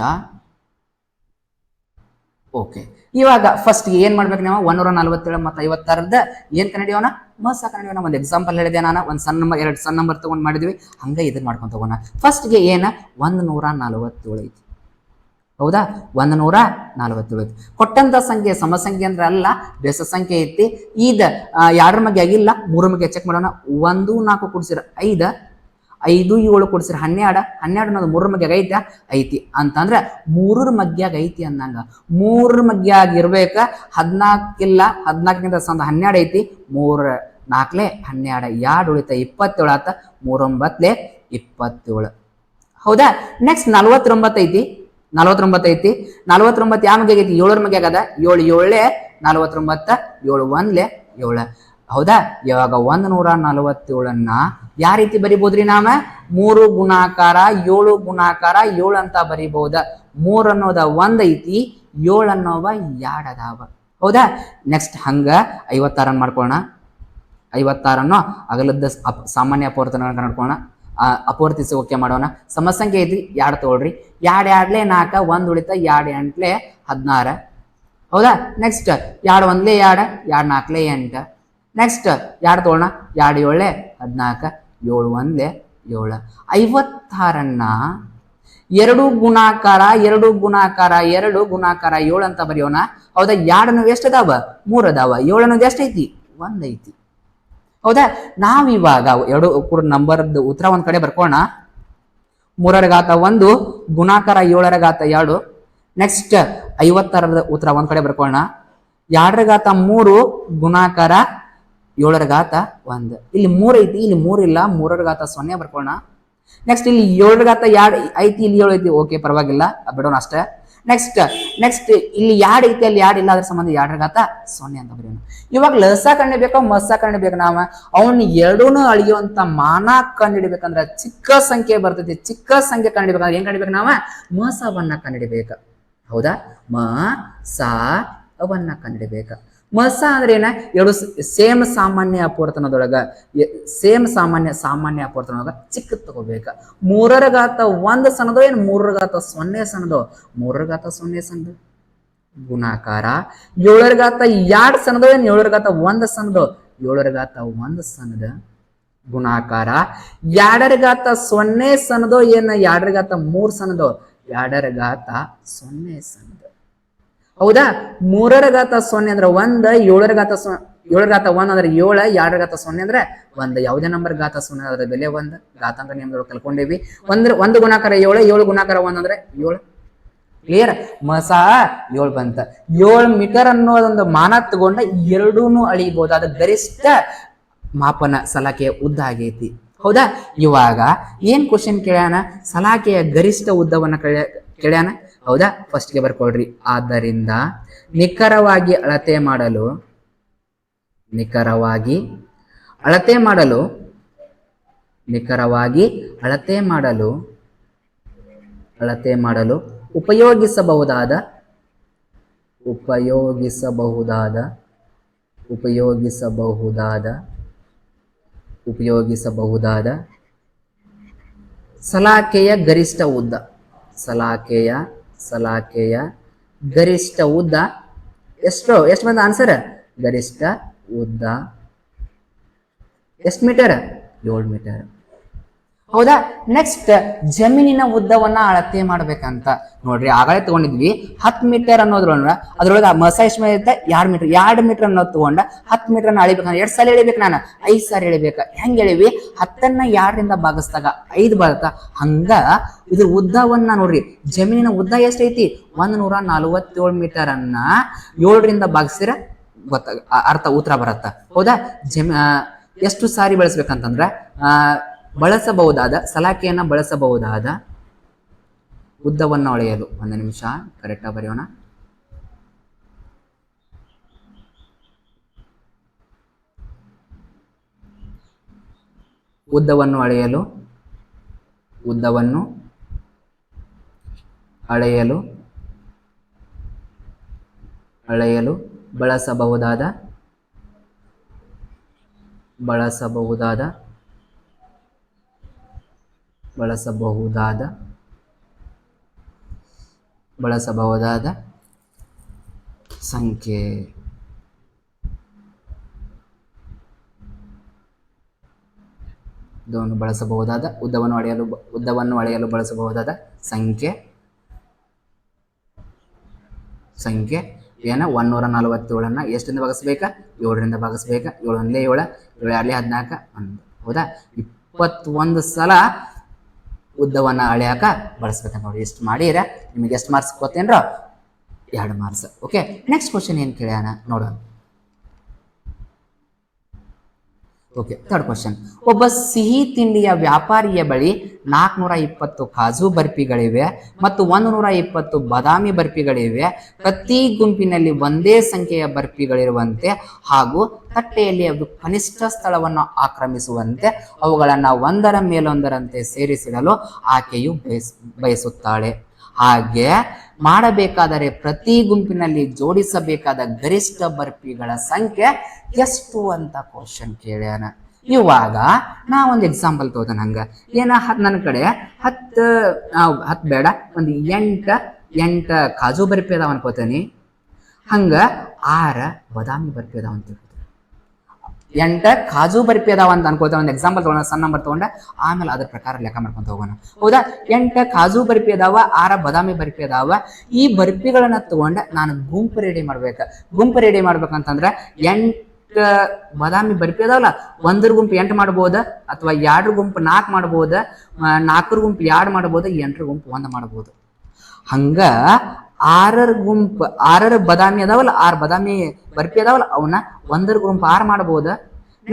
ಓಕೆ, ಇವಾಗ ಫಸ್ಟ್ ಏನ್ ಮಾಡ್ಬೇಕು ನಾವು? 147 ಮತ್ತು 56 ಏನ್ ಕಂಡಿಡಿಯೋಣ? ಮಸ ಕಂಡಿಡಿಯೋಣ. ಒಂದು ಎಕ್ಸಾಂಪಲ್ ಹೇಳಿದೆ ನಾನು. ಒಂದು ಸಣ್ಣ ನಂಬರ್ 2 ಸಣ್ಣ ನಂಬರ್ ತಗೊಂಡ್ ಮಾಡಿದ್ವಿ. ಹಂಗ ಇದನ್ನ ಮಾಡ್ಕೊಂಡ್ ತಗೋಣ. ಫಸ್ಟ್ಗೆ ಏನ 147 ಐತಿ. ಹೌದಾ? 147 ಐತಿ. ಕೊಟ್ಟಂತ ಸಂಖ್ಯೆ ಸಮಸಂಖ್ಯೆ ಅಂದ್ರೆ ಅಲ್ಲ, ಬೆಸ ಸಂಖ್ಯೆ ಐತಿ. ಇದ 2 ಮಗೆ ಆಗಿಲ್ಲ, 3 ಮಗೆ ಚೆಕ್ ಮಾಡೋಣ. 1 4 ಕೂಡಿಸಿರ 5, 5 7 ಕೂಡಿಸಿರ 12, 12 ಅನ್ನೋದು 3 ಮಗೆ ಐತಾ? ಐತಿ ಅಂತಂದ್ರೆ 3 ಮಗ್ಯಾಗ ಐತಿ ಅಂದಂಗ. 3 ಮಗ್ಯಾಗ ಇರ್ಬೇಕ. 14 ಇಲ್ಲ, 14 ಸಂದ 12 ಐತಿ. 3 4 12, 2 ಉಳಿತ 27 ಆತ. 3 9 27. ಹೌದಾ? ನೆಕ್ಸ್ಟ್ 49 ಐತಿ. 49 ಐತಿ. 49 ಯಾವ ಮಗೆ ಐತಿ? 7 ಮಗೆ ಆಗದ. 7 7 49, 7 1 7. ಹೌದಾ? ಇವಾಗ 147 ಯಾವ ರೀತಿ ಬರಿಬೋದ್ರಿ? ನಾವ 3 ಗುಣಾಕಾರ 7 ಗುಣಾಕಾರ 7 ಅಂತ ಬರಿಬಹುದ. 3 ಅನ್ನೋದ 1 ಐತಿ, 7 ಅನ್ನೋವ 2 ಅದಾವ. ಹೌದಾ? ನೆಕ್ಸ್ಟ್ ಹಂಗ 56 ಮಾಡ್ಕೊಳ್ಳೋಣ. 56 ಅಗಲದ ಸಾಮಾನ್ಯ ಅಪವರ್ತನ ನೋಡ್ಕೊಳ್ಳೋಣ. ಅಪವರ್ತಿಸಿ ಓಕೆ ಮಾಡೋಣ. ಸಮಸಂಖ್ಯೆ ಐತಿ 2 ತಗೊಳ್ರಿ. 2 2 4, 1 ಉಳಿತ 2 8 16. ಹೌದಾ? ನೆಕ್ಸ್ಟ್ 2 1 2, 2 4 8. ನೆಕ್ಸ್ಟ್ 2 ತಗೊಳ್ಳೋಣ. 2 7 14, 7 1 7. 56ನ್ನ 2 ಗುಣಾಕಾರ 2 ಗುಣಾಕಾರ 2 ಗುಣಾಕಾರ 7 ಅಂತ ಬರೆಯೋಣ. ಹೌದಾ, 2 ಎಷ್ಟು ಅದಾವ? 3 ಅದಾವ. 7 ಅನ್ನೋದು ಎಷ್ಟೈತಿ? 1 ಐತಿ. ಹೌದಾ, ನಾವಿವಾಗ 2 ನಂಬರ್ದ ಉತ್ತರ ಒಂದ್ ಕಡೆ ಬರ್ಕೋಣ. 3ರ ಘಾತ 1 ಗುಣಾಕಾರ 7ರ ಘಾತ 2. ನೆಕ್ಸ್ಟ್ 56ರ ಉತ್ತರ ಒಂದ್ ಕಡೆ ಬರ್ಕೋಣ. 2ರ ಘಾತ 3 ಗುಣಾಕಾರ 7ರ ಘಾತ 1. ಇಲ್ಲಿ 3 ಐತಿ, ಇಲ್ಲಿ 3 ಇಲ್ಲ. 3ರ ಘಾತ 0 ಬರ್ಕೋಣ. ನೆಕ್ಸ್ಟ್ ಇಲ್ಲಿ 7ರ ಘಾತ 2 ಐತಿ, ಇಲ್ಲಿ 7 ಐತಿ. ಓಕೆ, ಪರವಾಗಿಲ್ಲ, ಬಿಡೋಣ ಅಷ್ಟೇ. ನೆಕ್ಸ್ಟ್ ಇಲ್ಲಿ 2 ಐತಿ, ಅಲ್ಲಿ 2 ಇಲ್ಲ. ಅದ್ರ ಸಂಬಂಧ 2ರ ಘಾತ 0 ಅಂತ ಬರೆಯೋಣ. ಇವಾಗ ಲಸ ಕಂಡಿಡ್ಬೇಕು, ಮಸ್ಸ ಕಂಡಿಡ್ಬೇಕು. ನಾವ ಅವನ್ ಎರಡೂನು ಅಳಿಯುವಂತ ಮಾನ ಕಂಡಿಡ್ಬೇಕಂದ್ರ ಚಿಕ್ಕ ಸಂಖ್ಯೆ ಬರ್ತೈತಿ. ಚಿಕ್ಕ ಸಂಖ್ಯೆ ಕಂಡಿಡ್ಬೇಕಂದ್ರೆ ಏನ್ ಕಂಡಿಡ್ಬೇಕು? ನಾವ ಮಸವನ್ನ ಕಂಡಿಡ್ಬೇಕ. ಹೌದಾ, ಮ ಸ ಅವನ್ನ ಕಂಡಿಡ್ಬೇಕ. ಮಸ ಅಂದ್ರೆ ಏನ? ಎರಡು ಸೇಮ್ ಸಾಮಾನ್ಯ ಅಪವರ್ತನದೊಳಗ ಸಾಮಾನ್ಯ ಅಪವರ್ತನದೊಳಗ ಚಿಕ್ಕ ತಗೋಬೇಕ. 3ರ ಘಾತ 1 ಸಣ್ಣದೋ ಏನ್ 3ರ ಘಾತ 0 ಸಣ್ಣದೋ? 3ರ ಘಾತ 0 ಸಣ್ಣದು. ಗುಣಾಕಾರ 7ರ ಘಾತ 2 ಸಣ್ಣದೋ ಏನ್ 7ರ ಘಾತ 1 ಸಣ್ಣದೋ? 7ರ ಘಾತ 1 ಸಣ್ಣದ. ಗುಣಾಕಾರ 2ರ ಘಾತ 0 ಸಣ್ಣದೋ ಏನ್ 2ರ ಘಾತ 3 ಸಣ್ಣದೋ? 2ರ ಘಾತ 0 ಸಣ್ಣದ. ಹೌದಾ, 3ರ ಘಾತ 0 ಅಂದ್ರೆ 1, 7ರ ಘಾತ 1 ಅಂದ್ರೆ 7, 2ರ ಘಾತ 0 ಅಂದ್ರೆ 1. ಯಾವುದೇ ನಂಬರ್ ಘಾತ 0 ಅದರ ಬೆಲೆ 1. ಘಾತಾಂಕ ನಿಯಮದೊಳಗೆ ಕಲ್ಕೊಂಡೇವಿ. 1 ಗುಣಾಕಾರ 7, 7 ಗುಣಾಕಾರ 1 ಅಂದ್ರೆ 7. ಕ್ಲಿಯರ್? ಮಸ 7 ಬಂತ. 7 ಮೀಟರ್ ಅನ್ನೋದೊಂದು ಮಾನ ತಗೊಂಡ ಎರಡೂನು ಅಳಿಬಹುದಾದ ಗರಿಷ್ಠ ಮಾಪನ ಸಲಾಕೆಯ ಉದ್ದ ಆಗೈತಿ. ಹೌದಾ, ಇವಾಗ ಏನ್ ಕ್ವಶನ್ ಕೇಳ್ಯಾನ? ಸಲಾಕೆಯ ಗರಿಷ್ಠ ಉದ್ದವನ್ನ ಕೇಳ್ಯಾನ. ಹೌದಾ, ಫಸ್ಟ್ಗೆ ಬರ್ಕೊಳ್ರಿ. ಆದ್ದರಿಂದ ನಿಖರವಾಗಿ ಅಳತೆ ಮಾಡಲು ಉಪಯೋಗಿಸಬಹುದಾದ ಸಲಾಕೆಯ ಗರಿಷ್ಠ ಉದ್ದ. ಸಲಾಕೆಯ ಗರಿಷ್ಠ ಉದ್ದ ಎಷ್ಟು ಬಂದ ಆನ್ಸರ್? ಗರಿಷ್ಠ ಉದ್ದ ಎಷ್ಟು ಮೀಟರ್? 7 ಮೀಟರ್. ಹೌದಾ, ನೆಕ್ಸ್ಟ್ ಜಮೀನಿನ ಉದ್ದವನ್ನ ಅಳತೆ ಮಾಡ್ಬೇಕಂತ ನೋಡ್ರಿ. ಆಗಲೇ ತಗೊಂಡಿದ್ವಿ 10 ಮೀಟರ್ ಅನ್ನೋದ್ರೊಳಗ ಅದ್ರೊಳಗ ಮಸ ಎಷ್ಟು ಇರುತ್ತೆ? 2 ಮೀಟರ್. 2 ಮೀಟರ್ ಅನ್ನೋದು ತಗೊಂಡ 10 ಮೀಟರ್ ಅನ್ನ ಅಳಿಬೇಕಂದ್ರೆ ಎಷ್ಟು ಸಾರಿ ಎಳಿಬೇಕು? ನಾನು 5 ಸಾರಿ ಎಳಿಬೇಕ. ಹೆಂಗ್ ಎಳಿವಿ? 10ನ್ನ 2ರಿಂದ ಭಾಗಿಸಿದಾಗ 5 ಬರುತ್ತ. ಹಂಗ ಇದು ಉದ್ದವನ್ನ ನೋಡ್ರಿ. ಜಮೀನಿನ ಉದ್ದ ಎಷ್ಟೈತಿ? 147 ಮೀಟರ್ ಅನ್ನ 7ರಿಂದ ಭಾಗಿಸಿರ ಉತ್ತರ ಬರತ್ತ. ಹೌದಾ, ಎಷ್ಟು ಸಾರಿ ಬಳಸ್ಬೇಕಂತಂದ್ರ ಸಲಾಕೆಯನ್ನ ಬಳಸಬಹುದಾದ ಉದ್ದವನ್ನು ಅಳೆಯಲು. 1 ನಿಮಿಷ ಕರೆಕ್ಟ್ ಆಗಿ ಬರೆಯೋಣ. ಉದ್ದವನ್ನು ಅಳೆಯಲು ಬಳಸಬಹುದಾದ ಸಂಖ್ಯೆ. ಉದ್ದವನ್ನು ಅಳೆಯಲು ಬಳಸಬಹುದಾದ ಸಂಖ್ಯೆ ಏನ? 147ನ್ನ ಎಷ್ಟರಿಂದ ಭಾಗಿಸ್ಬೇಕಾ? 7ರಿಂದ ಭಾಗಿಸ್ಬೇಕಾ? 7 1 7, 7 2 14. ಹೌದಾ, 21 ಸಲ ಉದ್ದವನ್ನ ಅಳೆಯಾಕ ಬಳಸ್ಬೇಕಂತ ನೋಡಿ. ಎಷ್ಟು ಮಾಡಿರ ನಿಮಗೆ ಎಷ್ಟು ಮಾರ್ಕ್ಸ್ ಗೊತ್ತೇನ್ರ? 2 ಮಾರ್ಕ್ಸ್. ಓಕೆ, ನೆಕ್ಸ್ಟ್ ಕ್ವಶನ್ ಏನ್ ಕೇಳ್ಯಾನ ನೋಡೋಣ. Okay, third question. ಒಬ್ಬ ಸಿಹಿ ತಿಂಡಿಯ ವ್ಯಾಪಾರಿಯ ಬಳಿ 420 ಕಾಜು ಬರ್ಫಿಗಳಿವೆ ಮತ್ತು 120 ಬಾದಾಮಿ ಬರ್ಫಿಗಳಿವೆ. ಪ್ರತಿ ಗುಂಪಿನಲ್ಲಿ ಒಂದೇ ಸಂಖ್ಯೆಯ ಬರ್ಫಿಗಳಿರುವಂತೆ ಹಾಗೂ ತಟ್ಟೆಯಲ್ಲಿ ಅದು ಕನಿಷ್ಠ ಸ್ಥಳವನ್ನು ಆಕ್ರಮಿಸುವಂತೆ ಅವುಗಳನ್ನ ಒಂದರ ಮೇಲೊಂದರಂತೆ ಸೇರಿಸಿಡಲು ಆಕೆಯು ಬಯಸುತ್ತಾಳೆ. ಹಾಗೆ ಮಾಡಬೇಕಾದರೆ ಪ್ರತಿ ಗುಂಪಿನಲ್ಲಿ ಜೋಡಿಸಬೇಕಾದ ಗರಿಷ್ಠ ಬರ್ಫಿಗಳ ಸಂಖ್ಯೆ ಎಷ್ಟು ಅಂತ ಕ್ವಶನ್ ಕೇಳ್ಯಾನ. ಇವಾಗ ನಾ ಒಂದು ಎಕ್ಸಾಂಪಲ್ ತಗೋತಾನ. ಹಂಗ ಏನ ನನ್ನ ಕಡೆ 10 ಬೇಡ, ಒಂದು 8 ಕಾಜು ಬರ್ಫಿ ಅದಾವ ಅನ್ಕೋತೀನಿ. ಹಂಗ 6 ಬಾದಾಮಿ ಬರ್ಫಿ ಅದಾವ ಅಂತ ಎಂಟ ಕಾಜು ಬರ್ಪಿ ಅದಾವ ಅಂತ ಅನ್ಕೋತ ಒಂದು ಎಕ್ಸಾಂಪಲ್ ತಗೋಣ, ಸಣ್ಣ ನಂಬರ್ ತಗೊಂಡ ಆಮೇಲೆ ಅದ್ರ ಪ್ರಕಾರ ಲೆಕ್ಕ ಮಾಡ್ಕೊಂತ ಹೋಗೋಣ. ಹೌದಾ, 8 ಕಾಜು ಬರ್ಪಿ ಅದಾವ, 6 ಬಾದಾಮಿ ಬರ್ಪಿ ಅದಾವ. ಈ ಬರ್ಪಿಗಳನ್ನ ತಗೊಂಡ ನಾನು ಗುಂಪು ರೆಡಿ ಮಾಡ್ಬೇಕ. ಗುಂಪು ರೆಡಿ ಮಾಡ್ಬೇಕಂತಂದ್ರ 8 ಬಾದಾಮಿ ಬರ್ಪಿ ಅದಾವಲ್ಲ, ಒಂದ್ರ ಗುಂಪು 8 ಮಾಡ್ಬೋದ, ಅಥವಾ 2 ಗುಂಪು 4 ಮಾಡ್ಬೋದ, 4 ಗುಂಪು 2 ಮಾಡ್ಬೋದ, 8 ಗುಂಪು 1 ಮಾಡ್ಬೋದು. ಹಂಗ 6 ಗುಂಪು 6 ಬಾದಾಮಿ ಅದಾವಲ್ಲ, 6 ಬಾದಾಮಿ ಬರ್ಪಿ ಅದಾವಲ್ಲ, ಅವನ್ನ 1 ಗುಂಪು 6 ಮಾಡ್ಬೋದ.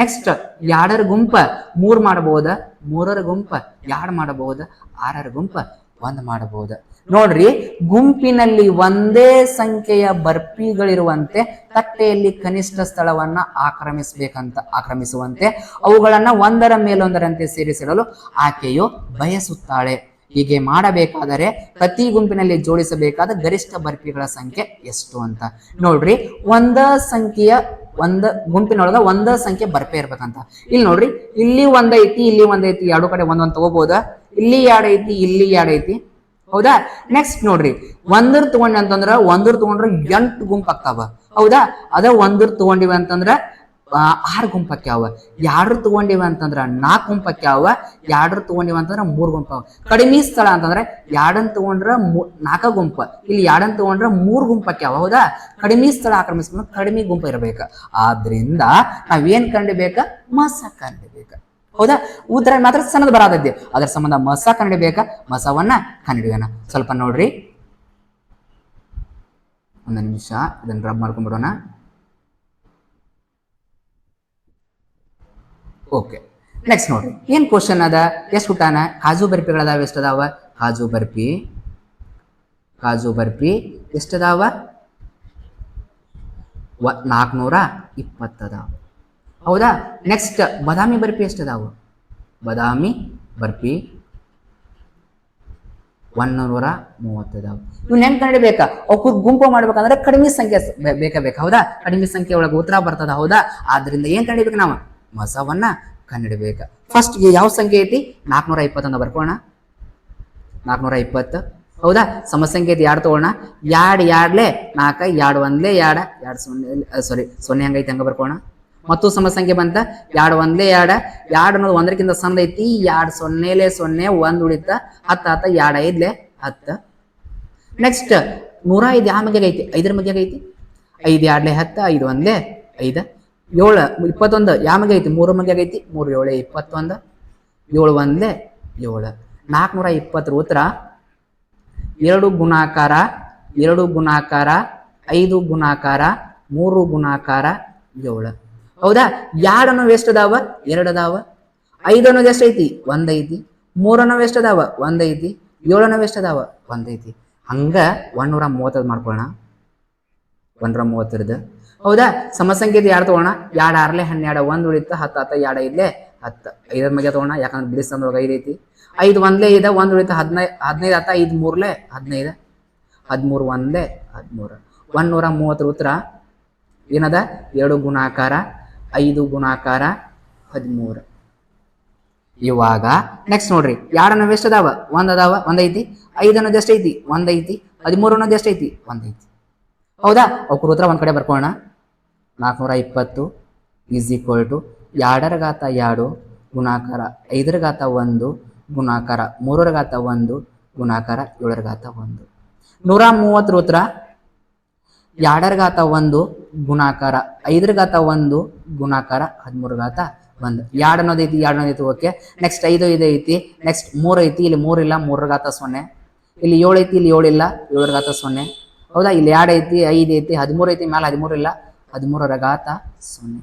ನೆಕ್ಸ್ಟ್ 2 ಗುಂಪ 3 ಮಾಡಬಹುದ, 3 ಗುಂಪ 2 ಮಾಡಬಹುದ, 6 ಗುಂಪ 1 ಮಾಡಬಹುದು. ನೋಡ್ರಿ, ಗುಂಪಿನಲ್ಲಿ ಒಂದೇ ಸಂಖ್ಯೆಯ ಬರ್ಪಿಗಳಿರುವಂತೆ ತಟ್ಟೆಯಲ್ಲಿ ಕನಿಷ್ಠ ಸ್ಥಳವನ್ನ ಆಕ್ರಮಿಸುವಂತೆ ಅವುಗಳನ್ನ ಒಂದರ ಮೇಲೊಂದರಂತೆ ಸೇರಿಸಿಡಲು ಆಕೆಯು ಬಯಸುತ್ತಾಳೆ. ಹೀಗೆ ಮಾಡಬೇಕಾದರೆ ಪ್ರತಿ ಗುಂಪಿನಲ್ಲಿ ಜೋಡಿಸಬೇಕಾದ ಗರಿಷ್ಠ ಬರ್ಪಿಗಳ ಸಂಖ್ಯೆ ಎಷ್ಟು ಅಂತ ನೋಡ್ರಿ. ಒಂದ ಗುಂಪಿನೊಳಗ ಒಂದ ಸಂಖ್ಯೆ ಬರ್ಪೆ ಇರ್ಬೇಕಂತ. ಇಲ್ಲಿ ನೋಡ್ರಿ, ಇಲ್ಲಿ 1 ಐತಿ, ಇಲ್ಲಿ 1 ಐತಿ, ಎರಡು ಕಡೆ ಒಂದೊಂದು ತಗೋಬಹುದ. ಇಲ್ಲಿ 2 ಐತಿ, ಇಲ್ಲಿ 2 ಐತಿ. ಹೌದಾ, ನೆಕ್ಸ್ಟ್ ನೋಡ್ರಿ, 1 ತಗೊಂಡಿ ಅಂತಂದ್ರ 1 ತಗೊಂಡ್ರ 8 ಗುಂಪು ಆಗ್ತಾವ. ಹೌದಾ, ಅದ 1 ತಗೊಂಡಿವಿ ಅಂತಂದ್ರ 6 ಗುಂಪು ಆಕ್ಯಾವ. 2 ತಗೊಂಡಿವಿ ಅಂತಂದ್ರ 4 ಗುಂಪು ಆಕ್ಯಾವ. 2 ತಗೊಂಡಿವಿ ಅಂತಂದ್ರ 3 ಗುಂಪು. ಕಡಿಮೆ ಸ್ಥಳ ಅಂತಂದ್ರೆ 2 ತಗೊಂಡ್ರ 4 ಗುಂಪು, ಇಲ್ಲಿ 2 ತಗೊಂಡ್ರ 3 ಗುಂಪು ಆಕ್ಯಾವ. ಹೌದಾ, ಕಡಿಮೆ ಸ್ಥಳ ಆಕ್ರಮಿಸ್ಕೊಂಡು ಕಡಿಮೆ ಗುಂಪು ಇರಬೇಕ. ಆದ್ರಿಂದ ನಾವೇನ್ ಕಂಡಿಬೇಕ? ಮಸ ಕಂಡಿಬೇಕ. ಹೌದಾ, ಉತ್ತರ ಮಾತ್ರ ಸಣ್ಣದ ಬರಾದದ್ದೆ, ಅದರ ಸಂಬಂಧ ಮಸ ಕಂಡಿಬೇಕ. ಮಸವನ್ನ ಕಂಡಿಡಿಯೋಣ. ಸ್ವಲ್ಪ ನೋಡ್ರಿ, ಒಂದು ನಿಮಿಷ ಇದನ್ನ ರಬ್ ಮಾಡ್ಕೊಂಡ್ಬಿಡೋಣ. ಓಕೆ, ನೆಕ್ಸ್ಟ್ ನೋಡ್ರಿ, ಏನ್ ಕ್ವಶನ್ ಅದ, ಎಷ್ಟು ಹುಟ್ಟಾನ? ಕಾಜು ಬರ್ಪಿಗಳದಾವ, ಎಷ್ಟದಾವ? ಕಾಜು ಬರ್ಪಿ ಎಷ್ಟದಾವ? 420 ಅದಾವ. ಹೌದಾ, ನೆಕ್ಸ್ಟ್ ಬಾದಾಮಿ ಬರ್ಪಿ ಎಷ್ಟದಾವ? ಬಾದಾಮಿ ಬರ್ಪಿ 130 ಅದಾವ. ಇವ್ನ ಹೆಂಗ್ ಕಂಡಿಬೇಕಾ? ಅವ್ರ ಗುಂಪು ಮಾಡ್ಬೇಕಂದ್ರೆ ಕಡಿಮೆ ಸಂಖ್ಯೆ ಬೇಕಾ? ಹೌದಾ, ಕಡಿಮೆ ಸಂಖ್ಯೆ ಒಳಗೆ ಉತ್ತರ ಬರ್ತದ. ಹೌದಾ, ಆದ್ರಿಂದ ಏನ್ ಕಂಡಿಬೇಕು ನಾವು? ಮಸವನ್ನ ಕಂಡಿಡ್ಬೇಕ. ಫಸ್ಟ್ ಯಾವ ಸಂಖ್ಯೆ ಐತಿ? 420 ಅಂತ ಬರ್ಕೋಣ. 420. ಹೌದಾ, ಸಮಸಂಖ್ಯೆ ಐತಿ 2 ತಗೋಣ. 2 2 4, 2 1 2, 2 0 0 ಹಂಗೈತಿ, ಹಂಗ ಬರ್ಕೋಣ. ಮತ್ತು ಸಮಸಂಖ್ಯೆ ಬಂತ 2 1 2, 2 ಅನ್ನೋದು 1ಕ್ಕಿಂತ ಸಣ್ಣ ಐತಿ. 2 0 0 1 ಉಳಿತ 10 10, 2 5 10. ನೆಕ್ಸ್ಟ್ 105 ಯಾವ ಮಗ್ಯಾಗ ಐತಿ? 5ರ ಮಗ್ಯಾಗ ಐತಿ. 5 2 10, 5 1 5. 7 21 ಯಾವ ಮಗ್ಯಾಗ ಐತಿ? 3 ಮಗ್ಯಾಗ ಐತಿ. 3 7 21, 7 1 7. 420 ಉತ್ತರ 2 ಗುಣಾಕಾರ 2 ಗುಣಾಕಾರ 5 ಗುಣಾಕಾರ 3 ಗುಣಾಕಾರ 7. ಹೌದಾ, 2 ಅನ್ನೋವು ಎಷ್ಟು ಅದಾವ? 2 ಅದಾವ. 5 ಅನ್ನೋದು ಎಷ್ಟು ಐತಿ? 1 ಐತಿ. 3 ಅನ್ನೋವು ಎಷ್ಟು ಅದಾವ? 1 ಐತಿ. 7 ಅನ್ನೋವು ಎಷ್ಟು ಅದಾವ? 1 ಐತಿ. ಹಂಗ 130 ಮಾಡ್ಕೊಳ್ಳೋಣ. 130. ಹೌದಾ, ಸಮಸಂಖ್ಯೆ 2 ತಗೋಣ. 2 6 12, 1 ಉಳಿತ 10 10, 2 5 10. 5ರ ಮಗ್ಯ ತಗೋಣ, ಯಾಕಂದ್ರೆ ಬಿಡಿಸ್ತಂದ್ರೊಳಗೆ 5 ಐತಿ. 5 1 5, 1 ಉಳಿತ 15 15 10, 5 3 15, 13 1 13. 130 ಉತ್ತರ ಏನದ? 2 ಗುಣಾಕಾರ 5 ಗುಣಾಕಾರ 13. ಇವಾಗ ನೆಕ್ಸ್ಟ್ ನೋಡ್ರಿ, 2 ಅನ್ನೋವು ಎಷ್ಟು ಅದಾವ? 1 ಅದಾವ, 1 ಐತಿ. 5 ಅನ್ನೋದು ಎಷ್ಟು ಐತಿ? 1 ಐತಿ. 13 ಅನ್ನೋದು ಎಷ್ಟು ಐತಿ? 1 ಐತಿ. ಹೌದಾ, ಅವ್ರ ಉತ್ತರ ಒಂದ್ ಕಡೆ ಬರ್ಕೋಣ. 420 ಈಸ್ ಈಕ್ವಲ್ ಟು 2 ರ ಘಾತ 2 ಗುಣಾಕಾರ 5 ರ ಘಾತ 1 ಗುಣಾಕಾರ 3 ರ ಘಾತ 1 ಗುಣಾಕಾರ 7 ರ ಘಾತ 1. 130 ಉತ್ತರ 2 ರ ಘಾತ 1 ಗುಣಾಕಾರ 5 ರ ಘಾತ 1 ಗುಣಾಕಾರ 13 ರ ಘಾತ 1. 2 ಅನ್ನೋದೈತಿ, 2 ಅನ್ನೋದೈತಿ. ಓಕೆ, ನೆಕ್ಸ್ಟ್ 5 5 ಐತಿ. ನೆಕ್ಸ್ಟ್ 3 ಐತಿ, ಇಲ್ಲಿ 3 ಇಲ್ಲ, 3 ರ ಘಾತ 0. ಇಲ್ಲಿ 7 ಐತಿ, ಇಲ್ಲಿ 7 ಇಲ್ಲ, 7 ರ ಘಾತ 0. ಹೌದಾ, ಇಲ್ಲಿ 2 ಐತಿ, 5 ಐತಿ, 13 ಐತಿ, ಮೇಲೆ 13 ಇಲ್ಲ, 13 ರ ಘಾತ 0.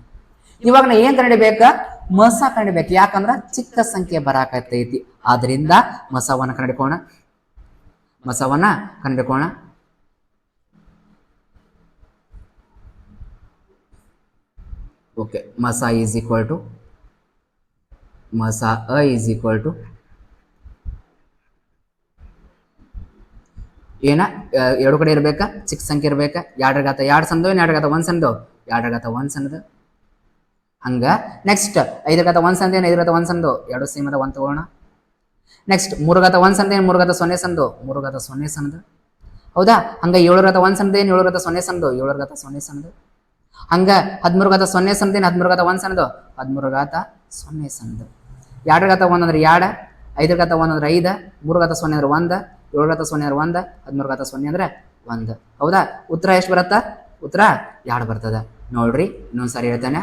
ಇವಾಗ ನಾ ಏನ್ ಕಂಡಿಡ್ಬೇಕ? ಮಸ ಕಂಡಿಡ್ಬೇಕು. ಯಾಕಂದ್ರ ಚಿಕ್ಕ ಸಂಖ್ಯೆ ಬರಾಕತ್ತೈತಿ, ಆದ್ರಿಂದ ಮಸವನ್ನ ಕಂಡಿಡ್ಕೋಣ. ಓಕೆ, ಮಸ ಈಸ್ ಈಕ್ವಲ್ ಟು ಏನ ಎರಡು ಕಡೆ ಇರ್ಬೇಕಾ? ಚಿಕ್ಕ ಸಂಖ್ಯೆ ಇರ್ಬೇಕಾ? 2 ರ ಘಾತ 2 ಸಣ್ಣದು, 2 ರ ಘಾತ 1 ಸಣ್ಣದು, 2 ರ ಘಾತ 1 ಸಣ್ಣದು. ಹಂಗ ನೆಕ್ಸ್ಟ್ 5 ರ ಘಾತ 1 ಸಣ್ಣದು, 5 ರ ಘಾತ 1 ಸಣ್ಣದು, 2 ಸೇಮ್ ಅದ, 1 ತಗೋಣ. ನೆಕ್ಸ್ಟ್ 3 ರ ಘಾತ 1 ಸಣ್ಣದು, 3 ರ ಘಾತ 0 ಸಣ್ಣದು, 3 ರ ಘಾತ 0 ಸಣ್ಣದು. ಹೌದಾ, ಹಂಗ 7 ರ ಘಾತ 1 ಸಣ್ಣದು, 7 ರ ಘಾತ 0 ಸಣ್ಣದು, 7 ರ ಘಾತ 0 ಸಣ್ಣದು. ಹಂಗ 13 ಘಾತ 0 ಸಣ್ಣದೇನು 13 ಘಾತ 1 ಸಣ್ಣದು 13 ಘಾತ 0 ಸಣ್ಣದು 2 ಘಾತ 1 ಅಂದ್ರೆ 2 5 ಘಾತ 1 ಅಂದ್ರೆ 5 3 ಘಾತ 0 ಅಂದ್ರೆ 1 7 ಘಾತ 0 ಅಂದ್ರೆ 1 13 ಘಾತ 0 ಅಂದ್ರೆ 1 ಹೌದಾ ಉತ್ತರ ಎಷ್ಟು ಬರುತ್ತಾ ಉತ್ತರ 2 ಬರ್ತದ ನೋಡ್ರಿ ಇನ್ನೊಂದ್ಸಾರಿ ಹೇಳ್ತೇನೆ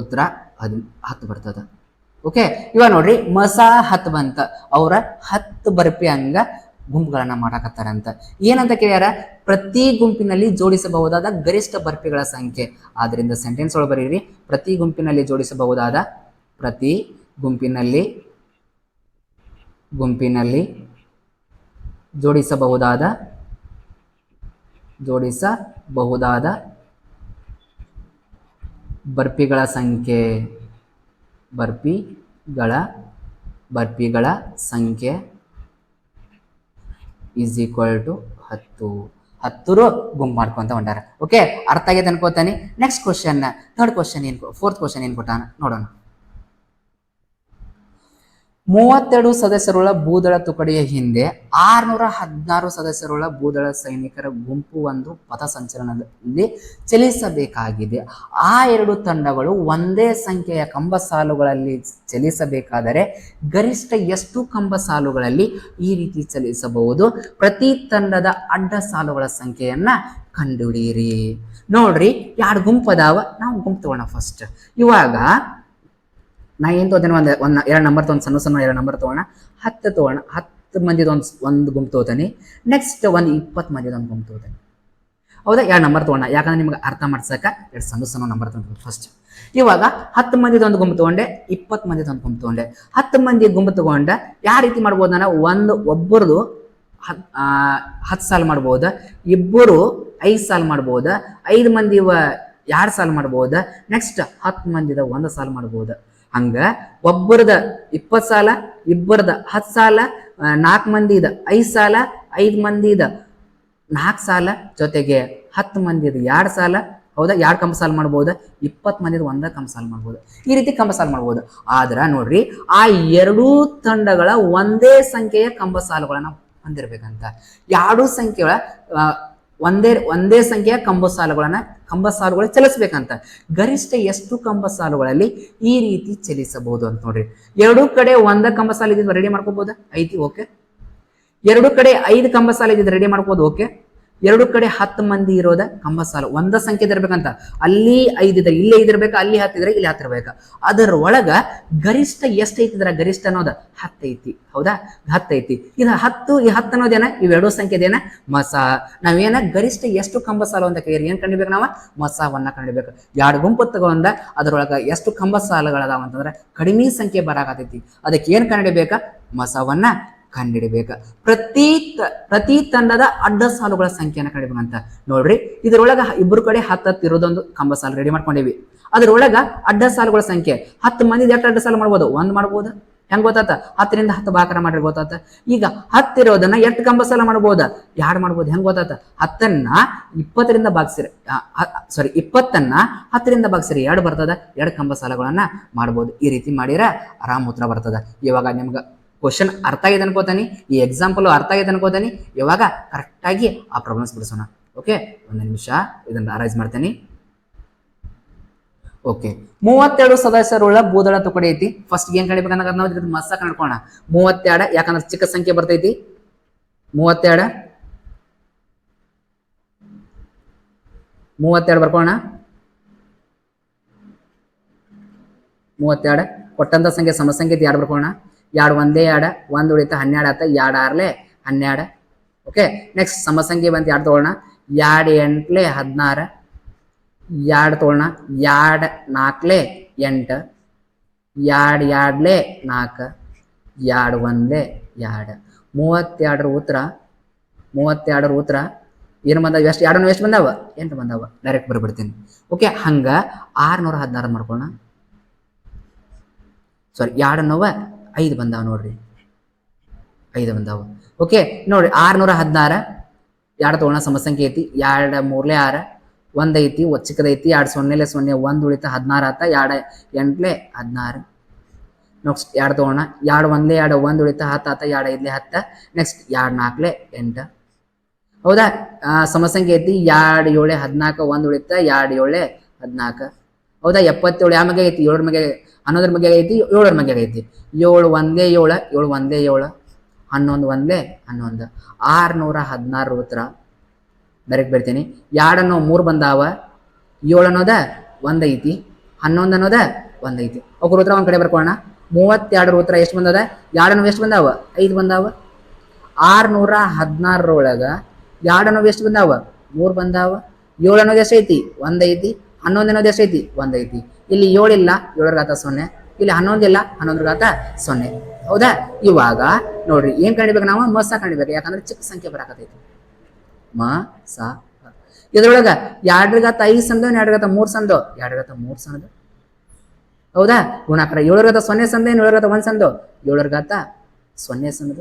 ಉತ್ತರ 10 ಬರ್ತದ ಓಕೆ ಇವಾಗ ನೋಡ್ರಿ ಮಸ 10 ಬಂತ ಅವರ 10 ಬರ್ಪಿ ಹಂಗ ಗುಂಪುಗಳನ್ನ ಮಾಡಾಕತ್ತಾರಂತ ಏನಂತ ಕೇಳ್ಯಾರ ಪ್ರತಿ ಗುಂಪಿನಲ್ಲಿ ಜೋಡಿಸಬಹುದಾದ ಗರಿಷ್ಠ ಬರ್ಪಿಗಳ ಸಂಖ್ಯೆ ಆದ್ರಿಂದ ಸೆಂಟೆನ್ಸ್ ಒಳಗೆ ಬರೀರಿ ಪ್ರತಿ ಗುಂಪಿನಲ್ಲಿ ಜೋಡಿಸಬಹುದಾದ ಬರ್ಪಿಗಳ ಸಂಖ್ಯೆ ಈಸ್ ಈಕ್ವಲ್ ಟು 10 ಗುಂಪು ಮಾಡ್ಕೊಂತ ಹೊಂಟಾರ ಓಕೆ ಅರ್ಥ ಆಗೈತೆ ಅನ್ಕೋತಾನೆ next question third question fourth question ಏನ್ ಕೊಟ್ಟಾನ ನೋಡೋಣ 32 ಸದಸ್ಯರುಳ್ಳ ಭೂದಳ ತುಕಡಿಯ ಹಿಂದೆ 616 ಸದಸ್ಯರುಳ್ಳ ಭೂದಳ ಸೈನಿಕರ ಗುಂಪು ಒಂದು ಪಥಸಂಚಲನದಲ್ಲಿ ಚಲಿಸಬೇಕಾಗಿದೆ ಆ ಎರಡು ತಂಡಗಳು ಒಂದೇ ಸಂಖ್ಯೆಯ ಕಂಬ ಸಾಲುಗಳಲ್ಲಿ ಚಲಿಸಬೇಕಾದರೆ ಗರಿಷ್ಠ ಎಷ್ಟು ಕಂಬ ಸಾಲುಗಳಲ್ಲಿ ಈ ರೀತಿ ಚಲಿಸಬಹುದು ಪ್ರತಿ ತಂಡದ ಅಡ್ಡ ಸಾಲುಗಳ ಸಂಖ್ಯೆಯನ್ನ ಕಂಡುಹಿಡಿಯಿರಿ ನೋಡ್ರಿ ಎರಡು ಗುಂಪು ಅದಾವ ನಾವು ಗುಂಪು ತಗೋಣ ಫಸ್ಟ್ ಇವಾಗ ನಾ ಏನು ತಗೋತೇನೆ ಒಂದು 2 ನಂಬರ್ ತೊಗೊಂಡು ಸಣ್ಣ 2 ನಂಬರ್ ತಗೋಣ 10 ತಗೋಣ 10 ಮಂದಿದ ಒಂದು ಗುಂಪು ತಗೋತಾನೆ ನೆಕ್ಸ್ಟ್ ಒಂದು 20 ಮಂದಿದ ಒಂದು ಗುಂಪು ತಗೋತಾನೆ ಹೌದಾ 2 ನಂಬರ್ ತಗೋಣ ಯಾಕಂದ್ರೆ ನಿಮ್ಗೆ ಅರ್ಥ ಮಾಡ್ಸಕ 2 ಸಣ್ಣ ನಂಬರ್ ತಗೊಂಡು ಫಸ್ಟ್ ಇವಾಗ 10 ಮಂದಿದ ಒಂದು ಗುಂಪು ತಗೊಂಡೆ 20 ಮಂದಿದ ಒಂದು ಗುಂಪು ತಗೊಂಡೆ 10 ಮಂದಿ ಗುಂಪು ತಗೊಂಡ ಯಾವ ರೀತಿ ಮಾಡ್ಬೋದು ನಾನು ಒಬ್ಬರದು 10 ಸಾಲು ಮಾಡ್ಬೋದು ಇಬ್ಬರು 5 ಸಾಲು ಮಾಡ್ಬೋದು 5 ಮಂದಿ 2 ಸಾಲು ಮಾಡ್ಬೋದು ನೆಕ್ಸ್ಟ್ 10 ಮಂದಿದ 1 ಸಾಲು ಮಾಡ್ಬೋದು ಹಂಗ ಒಬ್ಬರದ 20 ಸಾಲ ಇಬ್ಬರದ 10 ಸಾಲ 4 ಮಂದಿದ 5 ಸಾಲ 5 ಮಂದಿದ 4 ಸಾಲ ಜೊತೆಗೆ 10 ಮಂದಿದ 2 ಸಾಲ ಹೌದಾ 2 ಕಂಬ ಸಾಲು ಮಾಡ್ಬೋದು 20 ಮಂದಿದ 1 ಕಂಬ ಸಾಲು ಮಾಡ್ಬೋದು ಈ ರೀತಿ ಕಂಬ ಸಾಲು ಮಾಡ್ಬೋದು ಆದ್ರ ನೋಡ್ರಿ ಆ ಎರಡೂ ತಂಡಗಳ ಒಂದೇ ಸಂಖ್ಯೆಯ ಕಂಬ ಸಾಲುಗಳನ್ನ ಹೊಂದಿರ್ಬೇಕಂತ ಎರಡು ಸಂಖ್ಯೆಗಳ ಒಂದೇ ಸಂಖ್ಯೆಯ ಕಂಬ ಸಾಲುಗಳು ಚಲಿಸ್ಬೇಕಂತ ಗರಿಷ್ಠ ಎಷ್ಟು ಕಂಬ ಸಾಲುಗಳಲ್ಲಿ ಈ ರೀತಿ ಚಲಿಸಬಹುದು ಅಂತ ನೋಡ್ರಿ ಎರಡೂ ಕಡೆ ಒಂದ ಕಂಬ ಸಾಲು ಇದ್ದಿದ್ದು ರೆಡಿ ಮಾಡ್ಕೋಬಹುದು ಐತಿ ಓಕೆ ಎರಡು ಕಡೆ 5 ಕಂಬ ಸಾಲು ಇದ್ದಿದ್ದು ರೆಡಿ ಮಾಡ್ಕೋಬಹುದು ಓಕೆ ಎರಡು ಕಡೆ 10 ಮಂದಿ ಇರೋದ ಕಂಬ ಸಾಲು ಒಂದ ಸಂಖ್ಯೆ ಇರ್ಬೇಕಂತ ಅಲ್ಲಿ 5 ಇದ್ರೆ ಇಲ್ಲೇ ಇದಿರ್ಬೇಕು ಅಲ್ಲಿ 10 ಇದ್ರೆ ಇಲ್ಲಿ 10 ಇರ್ಬೇಕು ಅದರ ಒಳಗ ಗರಿಷ್ಠ ಎಷ್ಟು ಐತಿದ್ರ ಗರಿಷ್ಠ ಅನ್ನೋದ 10 ಐತಿ ಹೌದಾ 10 ಐತಿ ಇದು 10 ಈ 10 ಅನ್ನೋದೇನ ಇವೆರಡೂ ಸಂಖ್ಯೆದೇನ ಮಸ ನಾವೇನ ಗರಿಷ್ಠ ಎಷ್ಟು ಕಂಬ ಸಾಲು ಅಂತ ಕೇಳಿ ಏನ್ ಕಂಡಿಬೇಕು ನಾವು ಮಸವನ್ನ ಕಂಡಿಬೇಕು ಎರಡು ಗುಂಪು ತಗೊಂಡ ಅದರೊಳಗ ಎಷ್ಟು ಕಂಬ ಸಾಲುಗಳದಾವ ಅಂತಂದ್ರೆ ಕಡಿಮೆ ಸಂಖ್ಯೆ ಬರಾಕತೈತಿ ಅದಕ್ಕೆ ಏನ್ ಕಂಡಿಬೇಕ ಮಸವನ್ನ ಕಂಡಿಡಿಬೇಕ ಪ್ರತಿ ತಂಡದ ಅಡ್ಡ ಸಾಲುಗಳ ಸಂಖ್ಯೆಯನ್ನು ಕಂಡಿಬೇಕಂತ ನೋಡ್ರಿ ಇದ್ರೊಳಗ ಇಬ್ಬರು ಕಡೆ 10 ಇರೋದೊಂದು ಕಂಬ ಸಾಲು ರೆಡಿ ಮಾಡ್ಕೊಂಡಿವಿ ಅದ್ರೊಳಗ ಅಡ್ಡ ಸಾಲುಗಳ ಸಂಖ್ಯೆ 10 ಮಂದಿ ಎಷ್ಟು ಅಡ್ಡ ಸಾಲು ಮಾಡ್ಬೋದು 1 ಮಾಡ್ಬೋದು ಹೆಂಗ್ ಗೊತ್ತಾತ 10 ರಿಂದ 10 ಭಾಗನ ಮಾಡ್ರಿ ಗೊತ್ತಾತ ಈಗ 10 ಇರೋದನ್ನ ಎಷ್ಟು ಕಂಬ ಸಾಲು ಮಾಡ್ಬೋದ 2 ಮಾಡ್ಬೋದು ಹೆಂಗ್ ಗೊತ್ತಾತ 10ನ್ನ 20 ರಿಂದ ಭಾಗಿಸಿರಿ 20ನ್ನ 10 ರಿಂದ ಭಾಗಿಸಿರಿ 2 ಬರ್ತದ 2 ಕಂಬ ಸಾಲುಗಳನ್ನ ಮಾಡ್ಬೋದು ಈ ರೀತಿ ಮಾಡಿರ ಆರಾಮ್ ಉತ್ತರ ಬರ್ತದ ಇವಾಗ ನಿಮ್ಗ ಕ್ವಶನ್ ಅರ್ಥ ಆಗಿದೆ ಅನ್ಕೋತಾನೆ ಈ ಎಕ್ಸಾಂಪಲ್ ಅರ್ಥ ಆಗಿದೆ ಅನ್ಕೋತಾನೆ ಇವಾಗ ಕರೆಕ್ಟ್ ಆಗಿ ಆ ಪ್ರಾಬ್ಲಮ್ಸ್ ಬಿಡಿಸೋಣ ಓಕೆ ಒಂದು ನಿಮಿಷ ಇದನ್ನ ಅರೈಸ್ ಮಾಡ್ತೇನೆ ಓಕೆ 32 ಸದಸ್ಯರುಳ್ಳ ಭೂದಳ ತುಕಡಿ ಐತಿ ಫಸ್ಟ್ ಏನ್ ಕಡಿಬೇಕಂದ್ರೆ ನಾವು ಇದ್ರ ಮಸ್ಸ ಕಂಡ್ಕೋಣ 32 ಯಾಕಂದ್ರೆ ಚಿಕ್ಕ ಸಂಖ್ಯೆ ಬರ್ತೈತಿ 32 ಬರ್ಕೋಣ 32 ಕೊಟ್ಟಂತ ಸಂಖ್ಯೆ ಸಮಸಂಖ್ಯೆ 2 ಬರ್ಕೋಣ 2 ಒಂದೇ 2 1 ಉಳಿತ 12 ಆತ 2 6 12 ಓಕೆ ನೆಕ್ಸ್ಟ್ ಸಮಸಂಖ್ಯೆ ಬಂತು 2 ತಗೊಳ್ಳೋಣ 2 8 16 2 ತಗೊಳ್ಳೋಣ 2 4 8 2 2 4 2 1 2 32 ಉತ್ತರ ಏನು ಬಂದಾವ ಎಷ್ಟು 2 ಎಷ್ಟು ಬಂದಾವ 8 ಬಂದಾವ ಡೈರೆಕ್ಟ್ ಬರ್ಬಿಡ್ತೀನಿ ಓಕೆ ಹಂಗ 616 ಮಾಡ್ಕೊಳ್ಳೋಣ ಸಾರಿ 2 9 5 ಬಂದಾವ ನೋಡ್ರಿ 5 ಬಂದಾವ ಓಕೆ ನೋಡ್ರಿ 616 2 ತಗೊಳ್ಳೋಣ ಸಮಸಂಖ್ಯೆ ಐತಿ 2 3 6 1 ಐತಿ ಚಿಕ್ಕದೈತಿ 2 0 0 1 ಉಳಿತ 16 ಆತ 2 8 16 ನೆಕ್ಸ್ಟ್ 2 ತಗೋಣ. 2 ಒಂದ್ಲೆ 2 1 ಉಳಿತ 10 ಆತ 2 ಐದ್ಲೆ 10. ನೆಕ್ಸ್ಟ್ 2 4ಲೆ 8. ಹೌದಾ? ಸಮಸಂಖ್ಯೆ ಐತಿ 2 7 14 1 ಉಳಿತ 2 7 14. ಹೌದಾ? 77 ಯಾವ ಮಗೆ ಐತಿ 7 ಮಗೆ 11 ಮಗೆ ಐತಿ 7 ಮಗೆ ಐತಿ. 7 ಒಂದ್ಲೆ 7 7 ಒಂದ್ಲೆ 7 11 ಒಂದ್ಲೆ 11 616 ಉತ್ತರ ಡೈರೆಕ್ಟ್ ಬರ್ತೀನಿ. 2 ಅನ್ನೋ 3 ಬಂದಾವ, 7 ಅನ್ನೋದ 1 ಐತಿ, 11 ಅನ್ನೋದ 1 ಐತಿ. ಅವ್ರ ಉತ್ತರ ಒಂದ್ ಕಡೆ ಬರ್ಕೊಳ್ಳೋಣ. 32 ಉತ್ತರ ಎಷ್ಟು ಬಂದದ? 2 ಅನ್ನೋ ಎಷ್ಟು ಬಂದಾವ? 5 ಬಂದಾವ. 616 ಒಳಗ 2 ಅನ್ನೋ ಎಷ್ಟು ಬಂದಾವ? 3 ಬಂದಾವ. 7 ಅನ್ನೋದು ಎಷ್ಟು ಐತಿ? 1 ಐತಿ. 11 ಅನ್ನೋದು ಎಷ್ಟು ಐತಿ? 1 ಐತಿ. ಇಲ್ಲಿ 7 ಇಲ್ಲ, 7 ರ ಘಾತ 0. ಇಲ್ಲಿ 11 ಇಲ್ಲ, 11 ರ ಘಾತ 0. ಹೌದಾ? ಇವಾಗ ನೋಡ್ರಿ ಏನ್ ಕಂಡಿಬೇಕು ನಾವು? ಮಸ ಕಂಡಿಬೇಕು. ಯಾಕಂದ್ರೆ ಚಿಕ್ಕ ಸಂಖ್ಯೆ ಬರಾಕತೈತಿ. ಮ ಸ ಇದ್ರೊಳಗ 2 ರ ಘಾತ 5 ಸಂದ, 2 ರ ಘಾತ 3 ಸಂದ, 2 ರ ಘಾತ 3 ಸಂದ. ಹೌದಾ? ಗುಣಾಕಾರ 7 ರ ಘಾತ 0 ಸಂದ, 7 ರ ಘಾತ 1 ಸಂದ, 7 ರ ಘಾತ 0 ಸಂದ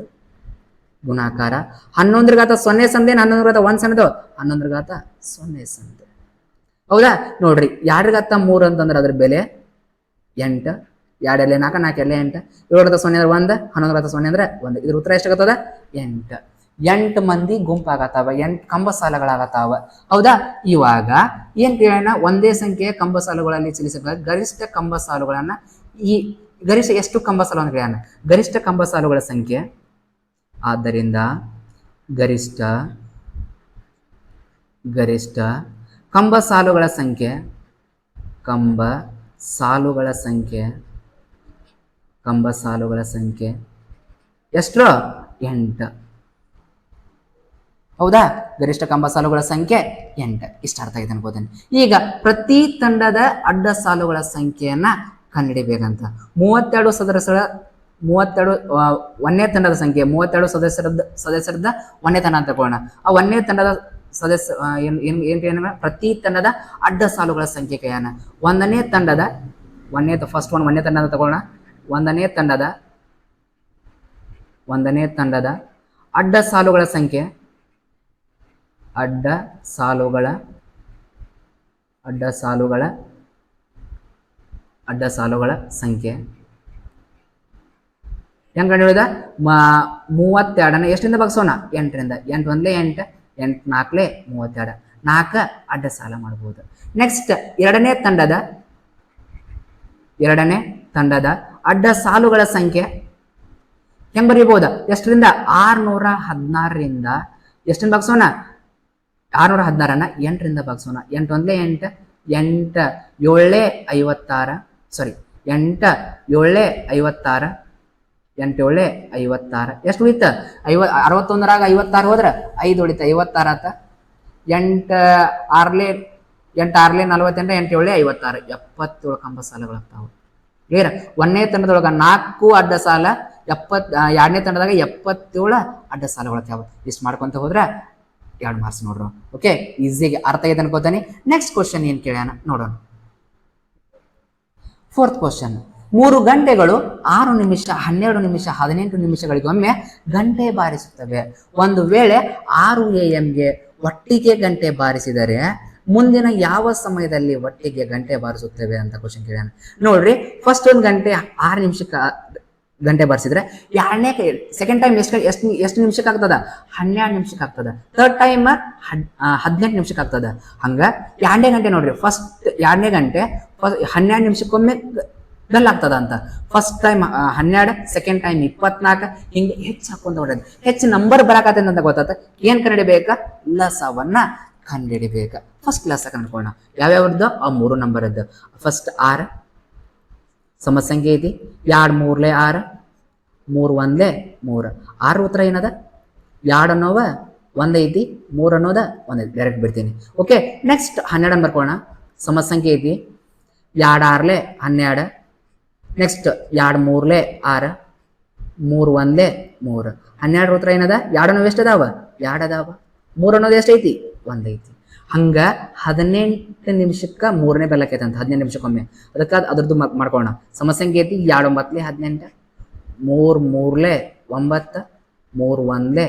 ಗುಣಾಕಾರ. 11 ರ ಘಾತ 0 ಸಂದ, 11 ರ ಘಾತ 1 ಸಂದ, 11 ರ ಘಾತ 0 ಸಂದ. ಹೌದಾ? ನೋಡ್ರಿ 2 ರ ಘಾತ 3 ಅಂತಂದ್ರೆ ಅದ್ರ ಬೆಲೆ 8. 2 ಎಲೆ 4, 4 ಎಲೆ 8. 7 ರ ಘಾತ 0 ಅಂದ್ರೆ 1, 11 ರ ಘಾತ 0 ಅಂದ್ರೆ 1. ಇದ್ರ ಉತ್ತರ ಎಷ್ಟಾಗತ್ತದ? 8. 8 ಮಂದಿ ಗುಂಪಾಗತ್ತಾವ, 8 ಕಂಬ ಸಾಲುಗಳಾಗತ್ತಾವ. ಹೌದಾ? ಇವಾಗ ಏನ್ ಕೇಳೋಣ? ಒಂದೇ ಸಂಖ್ಯೆಯ ಕಂಬ ಸಾಲುಗಳಲ್ಲಿ ಚಲಿಸಿದ ಗರಿಷ್ಠ ಕಂಬ ಸಾಲುಗಳನ್ನ ಗರಿಷ್ಠ ಎಷ್ಟು ಕಂಬ ಸಾಲು ಅಂತ ಕೇಳೋಣ. ಗರಿಷ್ಠ ಕಂಬ ಸಾಲುಗಳ ಸಂಖ್ಯೆ. ಆದ್ದರಿಂದ ಗರಿಷ್ಠ ಕಂಬ ಸಾಲುಗಳ ಸಂಖ್ಯೆ ಎಷ್ಟು? 8. ಹೌದಾ? ಗರಿಷ್ಠ ಕಂಬ ಸಾಲುಗಳ ಸಂಖ್ಯೆ 8. ಇಷ್ಟ ಅರ್ಥ ಆಗಿದೆ ಅನ್ಕೋತೇನೆ. ಈಗ ಪ್ರತಿ ತಂಡದ ಅಡ್ಡ ಸಾಲುಗಳ ಸಂಖ್ಯೆಯನ್ನ ಕಂಡುಹಿಡಿಬೇಕಂತ. 32 ಒಂದೇ ತಂಡದ ಸಂಖ್ಯೆ, 32 ಸದಸ್ಯರದ ಒಂದೇ ತಂಡ ಅಂತ ತಗೊಳ್ಳೋಣ. ಆ ಒಂದೇ ತಂಡದ ಸದಸ್ಯ ಏನ್ ಪ್ರತಿ ತಂಡದ ಅಡ್ಡ ಸಾಲುಗಳ ಸಂಖ್ಯೆ ಕೈಯನ್ನ. ಒಂದನೇ ತಂಡದ ಒಂದೇ ತಂಡದ ತಗೊಳ್ಳೋಣ. ಒಂದನೇ ತಂಡದ ಅಡ್ಡ ಸಾಲುಗಳ ಸಂಖ್ಯೆ ಹೆಂಗ್ ಕಂಡುಹಿಡಿದ? 32 ಎಷ್ಟರಿಂದ ಭಾಗಿಸೋಣ? 8ರಿಂದ. 8 ಒಂದ್ಲೆ 8, 8 4ಲೆ 32. 4 ಅಡ್ಡ ಸಾಲ ಮಾಡಬಹುದು. ನೆಕ್ಸ್ಟ್ ಎರಡನೇ ತಂಡದ ಅಡ್ಡ ಸಾಲುಗಳ ಸಂಖ್ಯೆ ಹೆಂಗ್ ಬರೀಬಹುದು? ಎಷ್ಟರಿಂದ? 616ರಿಂದ ಎಷ್ಟರಿಂದ ಭಾಗಿಸೋಣ? 616ನ್ನ 8ರಿಂದ ಭಾಗಿಸೋಣ. 8 ಒಂದ್ಲೆ 8, 8 7 56, ಸಾರಿ 8 7 56, 8 7 56. ಎಷ್ಟು ಉಳಿತ? 61ರಾಗ 56 ಹೋದ್ರ 5 ಉಳಿತ, 56 ಆತ. 8 6ಲೆ 48, 8 7 56, 77 ಕಂಬ ಸಾಲುಗಳಾಗ್ತಾವ. ಕ್ಲಿಯರ್? ಒಂದನೇ ತಂಡದೊಳಗ 4 ಅಡ್ಡ ಸಾಲ, 2ನೇ ತಂಡದಾಗ 77 ಅಡ್ಡ ಸಾಲುಗಳಾಗ್ತಾವ. ಇಷ್ಟು ಮಾಡ್ಕೊಂತ ಹೋದ್ರ 2 ಮಾರ್ಕ್ಸ್ ನೋಡ್ರು. ಓಕೆ, ಈಸಿಯಾಗಿ ಅರ್ಥ ಆಗಿದೆ ಅನ್ಕೋತಾನೆ. ನೆಕ್ಸ್ಟ್ ಕ್ವಶನ್ ಏನ್ ಕೇಳ್ಯಾನ ನೋಡೋಣ. 4th question. 3 ಗಂಟೆಗಳು 6 ನಿಮಿಷ 12 ನಿಮಿಷ 18 ನಿಮಿಷಗಳಿಗೊಮ್ಮೆ ಗಂಟೆ ಬಾರಿಸುತ್ತವೆ. ಒಂದು ವೇಳೆ 6 AM ಒಟ್ಟಿಗೆ ಗಂಟೆ ಬಾರಿಸಿದರೆ ಮುಂದಿನ ಯಾವ ಸಮಯದಲ್ಲಿ ಒಟ್ಟಿಗೆ ಗಂಟೆ ಬಾರಿಸುತ್ತೇವೆ ಅಂತ ಕ್ವಶನ್ ಕೇಳ್ಯಾನ. ನೋಡ್ರಿ, ಫಸ್ಟ್ ಒಂದು ಗಂಟೆ 6 ನಿಮಿಷಕ್ಕೆ ಗಂಟೆ ಬಾರಿಸಿದ್ರೆ ಸೆಕೆಂಡ್ ಟೈಮ್ ಎಷ್ಟು ನಿಮಿಷಕ್ಕೆ ಆಗ್ತದ? 12 ನಿಮಿಷಕ್ಕೆ ಆಗ್ತದ. ಥರ್ಡ್ ಟೈಮ್ 18 ನಿಮಿಷಕ್ಕೆ ಆಗ್ತದ. ಹಂಗ 2ನೇ ಗಂಟೆ ನೋಡ್ರಿ, ಫಸ್ಟ್ 2ನೇ ಗಂಟೆ 12 ನಿಮಿಷಕ್ಕೊಮ್ಮೆ ಬೆಲ್ ಆಗ್ತದ ಅಂತ. ಫಸ್ಟ್ ಟೈಮ್ 12, ಸೆಕೆಂಡ್ ಟೈಮ್ 24, ಹಿಂಗೆ ಹೆಚ್ಚು ಹಾಕೊಂತ ಹೊಡೆದ್ ಹೆಚ್ಚು ನಂಬರ್ ಬರಾಕತ್ತದ ಅಂತ ಗೊತ್ತಾತ. ಏನ್ ಕಂಡಿಡಿಬೇಕ? ಲಸವನ್ನ ಕಂಡುಹಿಡಿಬೇಕ. ಫಸ್ಟ್ ಲಸ ಕಂಡುಕೊಳ್ಳೋಣ. ಯಾವ್ಯಾವ್ದು? ಆ 3 ನಂಬರ್ ಇದ್ದು. ಫಸ್ಟ್ 6 ಸಮಸಂಖ್ಯೆ ಐತಿ. 2 3ಲೆ 6, 3 1ಲೆ 3. 6 ಉತ್ತರ ಏನದ? 2 ಅನ್ನೋವ 1 ಐತಿ, 3 ಅನ್ನೋದ 1 ಐತಿ. ಡೈರೆಕ್ಟ್ ಬಿಡ್ತೀನಿ. Okay, next 12 ಬರ್ಕೋಣ. ಸಮಸಂಖ್ಯೆ ಐತಿ. 2 6ಲೆ 12, ನೆಕ್ಸ್ಟ್ 2 3ಲೆ 6, 3 1ಲೆ 3. 12 ಉತ್ತರ ಏನದ? 2 ಅನ್ನೋವು ಎಷ್ಟು ಅದಾವ? 2 ಅದಾವ. 3 ಅನ್ನೋದು ಎಷ್ಟೈತಿ? 1 ಐತಿ. ಹಂಗ 18 ನಿಮಿಷಕ್ಕೆ 3ನೇ ಬೆಲ್ ಆಕೈತೆ ಅಂತ, 18 ನಿಮಿಷಕ್ಕೊಮ್ಮೆ. ಅದಕ್ಕೆ ಅದ್ರದ್ದು ಮಾಡ್ಕೊಳ್ಳೋಣ. ಸಮಸಂಖ್ಯೆ ಐತಿ. 2 9ಲೆ 18, 3 3ಲೆ 9, 3 1ಲೆ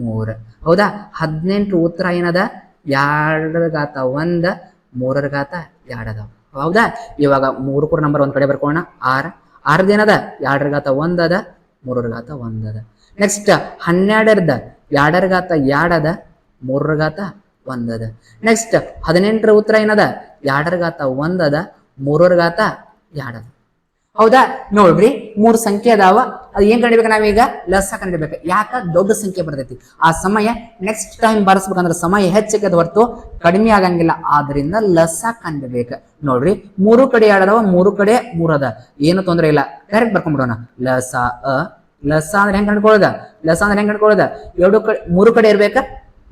3. ಹೌದಾ? 18 ಉತ್ತರ ಏನದ? 2 ರ ಘಾತ 1, 3 ರ ಘಾತ 2 ಅದಾವ. ಹೌದಾ? ಇವಾಗ 3 ನಂಬರ್ ಒಂದ್ ಕಡೆ ಬರ್ಕೊಳ್ಳೋಣ. 6 6 2 ಘಾತ 1 ಅದ 3 ಘಾತ 1 ಅದ. ನೆಕ್ಸ್ಟ್ 12 2 ಘಾತ 2 ಅದ 3 ಘಾತ 1 ಅದ. ನೆಕ್ಸ್ಟ್ 18 ಉತ್ತರ ಏನದ 2 ಘಾತ 1 ಅದ 3 ಘಾತ 2 ಅದ. ಹೌದಾ? ನೋಡ್ರಿ 3 ಸಂಖ್ಯೆ ಅದಾವ. ಅದು ಏನ್ ಕಂಡಿಡ್ಬೇಕು ನಾವೀಗ ಲಸ ಕಂಡಿಡ್ಬೇಕು. ಯಾಕ ದೊಡ್ಡ ಸಂಖ್ಯೆ ಬರ್ತೈತಿ, ಆ ಸಮಯ ನೆಕ್ಸ್ಟ್ ಟೈಮ್ ಬರ್ಸ್ಬೇಕಂದ್ರೆ ಸಮಯ ಹೆಚ್ಚಕ್ಕೆ ಹೊರತು ಕಡಿಮೆ ಆಗಂಗಿಲ್ಲ. ಆದ್ರಿಂದ ಲಸ ಕಂಡಿಡ್ಬೇಕು. ನೋಡ್ರಿ 3 ಕಡೆ 2 ಅದಾವ, 3 ಕಡೆ 3 ಅದ, ಏನು ತೊಂದರೆ ಇಲ್ಲ. ಡೈರೆಕ್ಟ್ ಬರ್ಕೊಂಡ್ಬಿಡೋಣ. ಲಸ ಲಸ ಅಂದ್ರೆ ಹೆಂಗ್ ಕಂಡ್ಕೊಳ್ಳೋದ, ಲಸ ಅಂದ್ರೆ ಹೆಂಗ್ ಕಂಡ್ಕೊಳ್ಳೋದ, 3 ಕಡೆ ಇರ್ಬೇಕ,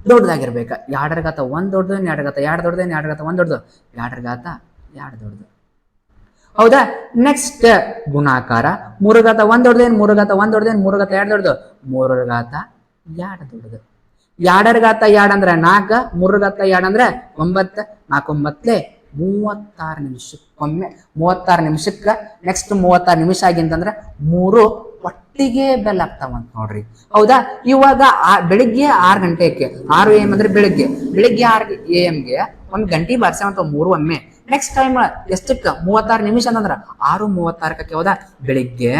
ದೊಡ್ಡದಾಗಿರ್ಬೇಕ. 2 ಘಾತ 1 ದೊಡ್ಡದು, 2 ಘಾತ 2 ದೊಡ್ಡದು, 2 ಘಾತ 1 ದೊಡ್ಡದು, 2 ಘಾತ 2 ದೊಡ್ಡದು. ಹೌದಾ? ನೆಕ್ಸ್ಟ್ ಗುಣಾಕಾರ 3 ಘಾತ 1 ದೊಡ್ಡದೇನು, 3 ಘಾತ 1 ದೊಡ್ಡದೇನು, 3 ಘಾತ 2 ದೊಡ್ಡದು, 3 ಘಾತ 2 ದೊಡ್ಡದು. 2 ಘಾತ 2 ಅಂದ್ರೆ 4, 3 ಘಾತ 2 ಅಂದ್ರೆ 9, 4 9 36 ನಿಮಿಷಕ್ಕೊಮ್ಮೆ, 36 ನಿಮಿಷಕ್ಕೆ ನೆಕ್ಸ್ಟ್ 36 ನಿಮಿಷ ಆಗಿಂತಂದ್ರೆ 3 ಒಟ್ಟಿಗೆ ಬೆಲ್ ಆಗ್ತಾವಂತ ನೋಡ್ರಿ. ಹೌದಾ? ಇವಾಗ ಬೆಳಿಗ್ಗೆ 6 ಗಂಟೆಗೆ 6 AM ಅಂದ್ರೆ ಬೆಳಿಗ್ಗೆ 6 AM ಒಂದ್ ಗಂಟೆ ಬಾರ್ಸವಂತ 3 ಒಮ್ಮೆ. ನೆಕ್ಸ್ಟ್ ಟೈಮ್ ಎಷ್ಟಕ್ಕ 36 ನಿಮಿಷ ಅಂತಂದ್ರ 6:36 ಹೌದಾ? ಬೆಳಿಗ್ಗೆ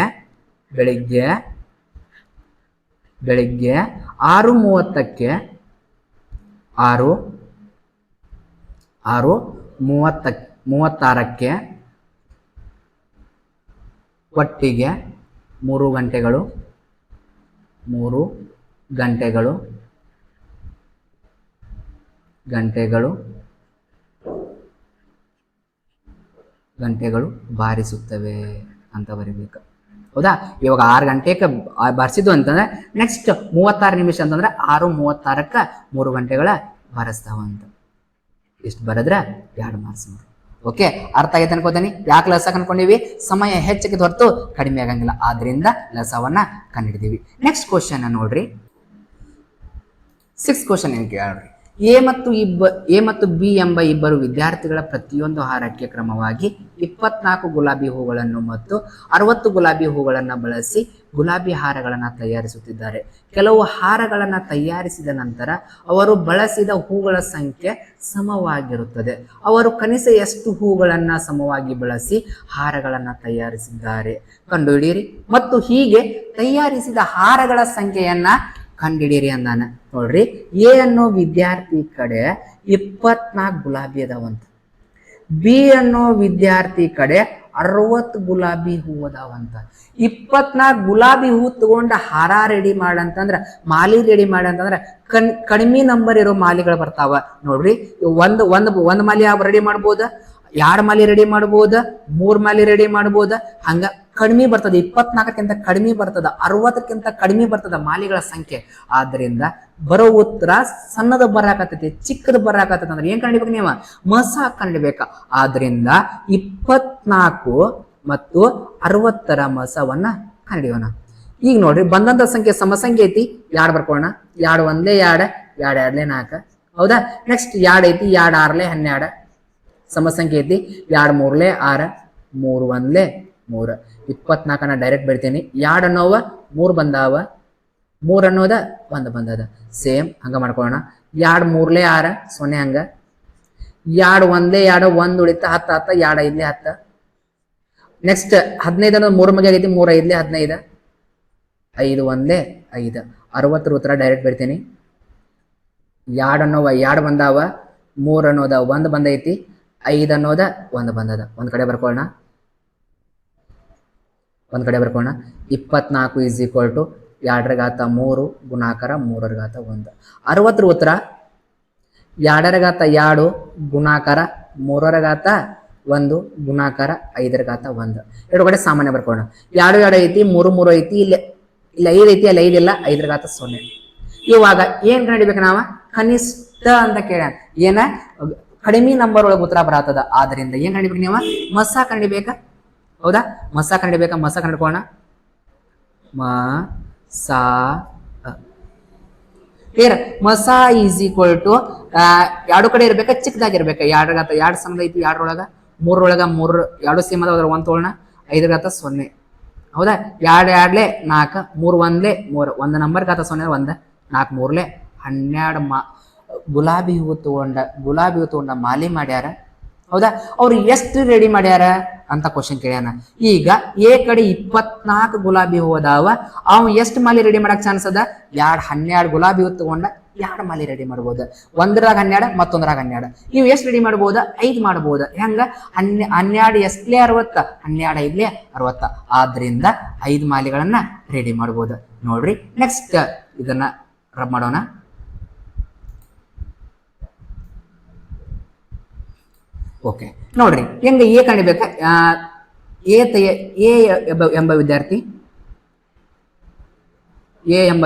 6:30ಕ್ಕೆ 6:36ಕ್ಕೆ ಒಟ್ಟಿಗೆ 3 ಗಂಟೆಗಳು ಬಾರಿಸುತ್ತವೆ ಅಂತ ಬರೀಬೇಕು. ಹೌದಾ? ಇವಾಗ 6 ಗಂಟೆಗೆ ಬಾರಿಸಿದ್ದು ಅಂತಂದ್ರೆ ನೆಕ್ಸ್ಟ್ 36 ನಿಮಿಷ ಅಂತಂದ್ರೆ 6:36ಕ್ಕೆ 3 ಗಂಟೆಗಳ ಬಾರಿಸ್ತಾವಂತ. ಇಷ್ಟು ಬರದ್ರೆ 2 ಮಾರ್ಕ್ಸ್. ಓಕೆ, ಅರ್ಥ ಆಗೈತೆ ಅನ್ಕೋತೀನಿ. ಯಾಕೆ ಲಸ ಕಂಡ್ಕೊಂಡಿವಿ? ಸಮಯ ಹೆಚ್ಚಕ್ಕೆ ಹೊರತು ಕಡಿಮೆ ಆಗಂಗಿಲ್ಲ, ಆದ್ರಿಂದ ಲಸವನ್ನ ಕಂಡಿಡಿದೀವಿ. ನೆಕ್ಸ್ಟ್ ಕ್ವಶನ್ ನೋಡ್ರಿ, 6th ಕ್ವಶನ್ ಏನ್ ಕೇಳ್ರಿ. ಎ ಮತ್ತು ಬಿ ಎಂಬ ಇಬ್ಬರು ವಿದ್ಯಾರ್ಥಿಗಳ ಪ್ರತಿಯೊಂದು ಹಾರಕ್ಕೆ ಕ್ರಮವಾಗಿ 24 ಗುಲಾಬಿ ಹೂಗಳನ್ನು ಮತ್ತು 60 ಗುಲಾಬಿ ಹೂಗಳನ್ನು ಬಳಸಿ ಗುಲಾಬಿ ಹಾರಗಳನ್ನು ತಯಾರಿಸುತ್ತಿದ್ದಾರೆ. ಕೆಲವು ಹಾರಗಳನ್ನು ತಯಾರಿಸಿದ ನಂತರ ಅವರು ಬಳಸಿದ ಹೂಗಳ ಸಂಖ್ಯೆ ಸಮವಾಗಿರುತ್ತದೆ. ಅವರು ಕನಿಷ್ಠ ಎಷ್ಟು ಹೂಗಳನ್ನು ಸಮವಾಗಿ ಬಳಸಿ ಹಾರಗಳನ್ನು ತಯಾರಿಸಿದ್ದಾರೆ ಕಂಡುಹಿಡಿಯಿರಿ ಮತ್ತು ಹೀಗೆ ತಯಾರಿಸಿದ ಹಾರಗಳ ಸಂಖ್ಯೆಯನ್ನ ಕಂಡಿಡೀರಿ ಅಂದಾನ. ನೋಡ್ರಿ, ಎ ಅನ್ನೋ ವಿದ್ಯಾರ್ಥಿ ಕಡೆ 24 ಗುಲಾಬಿ ಅದಾವಂತ, ಬಿ ಅನ್ನೋ ವಿದ್ಯಾರ್ಥಿ ಕಡೆ 60 ಗುಲಾಬಿ ಹೂ ಅದಾವಂತ. 24 ಗುಲಾಬಿ ಹೂ ತಗೊಂಡ ಹಾರ ರೆಡಿ ಮಾಡಂತಂದ್ರ, ಮಾಲಿ ರೆಡಿ ಮಾಡಂತಂದ್ರ ಕಡಿಮೆ ನಂಬರ್ ಇರೋ ಮಾಲಿಗಳು ಬರ್ತಾವ. ನೋಡ್ರಿ, ಒಂದ್ ಮಾಲಿ ರೆಡಿ ಮಾಡ್ಬೋದ, 2 ಮಾಲಿ ರೆಡಿ ಮಾಡ್ಬೋದ, 3 ಮಾಲಿ ರೆಡಿ ಮಾಡ್ಬೋದ. ಹಂಗ ಕಡಿಮೆ ಬರ್ತದೆ, 24ಕ್ಕಿಂತ ಕಡಿಮೆ ಬರ್ತದ, 60ಕ್ಕಿಂತ ಕಡಿಮೆ ಬರ್ತದ ಮಾಲಿಗಳ ಸಂಖ್ಯೆ. ಆದ್ರಿಂದ ಬರೋ ಉತ್ತರ ಸಣ್ಣದ ಬರಾಕತ್ತೈತಿ, ಚಿಕ್ಕದ ಬರಾಕತ್ತೈತಿ ಅಂದ್ರೆ ಏನ್ ಕಂಡಿಬೇಕು ನೀವು? ಮಸ ಕಂಡಿಬೇಕ. ಆದ್ರಿಂದ 24 ಮತ್ತು 60ರ ಮಸವನ್ನ ಕಂಡಿವನ. ಈಗ ನೋಡ್ರಿ, ಬಂದಂತ ಸಂಖ್ಯೆ ಸಮಸಂಖ್ಯೆ ಐತಿ, 2 ಬರ್ಕೋಣ. 2 1 2, 2 2 4. ಹೌದಾ? ನೆಕ್ಸ್ಟ್ 2 ಐತಿ, 2 6 12 ಸಮಸಂಖ್ಯೆ ಐತಿ. 2 3 6, 3 1 3. 24ನ ಡೈರೆಕ್ಟ್ ಬರಿತೀನಿ. 2 ಅನ್ನೋವ 3 ಬಂದಾವ, 3 ಅನ್ನೋದ 1 ಬಂದದ. ಸೇಮ್ ಹಂಗ ಮಾಡ್ಕೊಳ್ಳೋಣ. 2 3 6 0 ಹಂಗ. 2 1 2 1 ಉಳಿತ 10 10, 2 5 10. ನೆಕ್ಸ್ಟ್ 15 ಅನ್ನೋದು 3 ಮಗೆ ಆಗೈತಿ, 3 5 15, 5 1 5. 60 ಉತ್ತರ ಡೈರೆಕ್ಟ್ ಬರಿತೀನಿ. 2 ಅನ್ನೋವ 2 ಬಂದಾವ, 3 ಅನ್ನೋದ 1 ಬಂದೈತಿ, 5 ಅನ್ನೋದ 1 ಬಂದದ. ಒಂದ್ ಕಡೆ ಬರ್ಕೊಳ್ಳೋಣ. 24 ಈಸ್ ಈಕ್ವಲ್ ಟು 2 ರ ಘಾತ 3 ಗುಣಾಕಾರ 3 ರ ಘಾತ 1. 60 ಉತ್ತರ 2 ರ ಘಾತ 2 ಗುಣಾಕಾರ 3 ರ ಘಾತ 1 ಗುಣಾಕಾರ 5 ರ ಘಾತ 1. ಎರಡು ಕಡೆ ಸಾಮಾನ್ಯ ಬರ್ಕೊಳ್ಳೋಣ. 2 2 ಐತಿ, 3 3 ಐತಿ, ಇಲ್ಲಿ 5 ಐತಿ, ಅಲ್ಲಿ 5 ಇಲ್ಲ, 5 ರ ಘಾತ 0. ಇವಾಗ ಏನ್ ಕಂಡಿಡ್ಬೇಕು ನಾವ? ಕನಿಷ್ಠ ಅಂತ ಕೇಳ, ಏನ ಕಡಿಮೆ ನಂಬರ್ ಒಳಗೆ ಉತ್ತರ ಬರತ್ತದ. ಆದ್ರಿಂದ ಏನ್ ಕಂಡಿಡ್ಬೇಕು ನೀವು? ಮಸ ಕಂಡಿಬೇಕಾ? ಹೌದಾ? ಮಸ ಕಂಡಿಬೇಕಾ? ಮಸ ಕಂಡಿಡ್ಕೋಣ. ಕ್ಲಿಯರ್? ಮಸ ಈಸ್ ಈಕ್ವಲ್ ಟು 2 ಕಡೆ ಇರ್ಬೇಕ, ಚಿಕ್ಕದಾಗಿರ್ಬೇಕ. 2 ರ ಘಾತ 2 ಸಮದ ಐತಿ, 2 ರೊಳಗ 3 ಒಳಗ 3 2 ಸೇಮ್ ಅದ, 1 ತಗೊಳ್ಳೋಣ. 5 ರ ಘಾತ 0. ಹೌದಾ? 2 2 4, 3 1 3. 1 ನಂಬರ್ ಘಾತ 0 1, 4 3 12 ಗುಲಾಬಿ ಹೂ ತಗೊಂಡ ಮಾಲಿ ಮಾಡ್ಯಾರ. ಹೌದಾ? ಅವ್ರು ಎಷ್ಟು ರೆಡಿ ಮಾಡ್ಯಾರ ಅಂತ ಕ್ವಶನ್ ಕೇಳ್ಯಾನ. ಈಗ ಎ ಕಡೆ 24 ಗುಲಾಬಿ ಹೂ ಅದಾವ, ಅವ್ ಎಷ್ಟು ಮಾಲಿ ರೆಡಿ ಮಾಡಕ್ ಚಾನ್ಸ್ ಅದ? 12 ಗುಲಾಬಿ ಹೂ ತಗೊಂಡ 2 ಮಾಲಿ ರೆಡಿ ಮಾಡ್ಬೋದು. ಒಂದ್ರಾಗ 12 ಮತ್ತೊಂದ್ರಾಗ 12. ನೀವು ಎಷ್ಟು ರೆಡಿ ಮಾಡ್ಬೋದ? 5 ಮಾಡ್ಬೋದ. ಹೆಂಗ? 12 ಎಷ್ಟಲೇ 60, 12 5ಲೇ 60. ಆದ್ರಿಂದ 5 ಮಾಲಿಗಳನ್ನ ರೆಡಿ ಮಾಡ್ಬೋದು. ನೋಡ್ರಿ ನೆಕ್ಸ್ಟ್ ಇದನ್ನ ರಬ್ ಮಾಡೋಣ. ಓಕೆ, ನೋಡ್ರಿ ಹೆಂಗ ಎ ಕಂಡಿಬೇಕ. ಎ ಎಂಬ ವಿದ್ಯಾರ್ಥಿ ಎ ಎಂಬ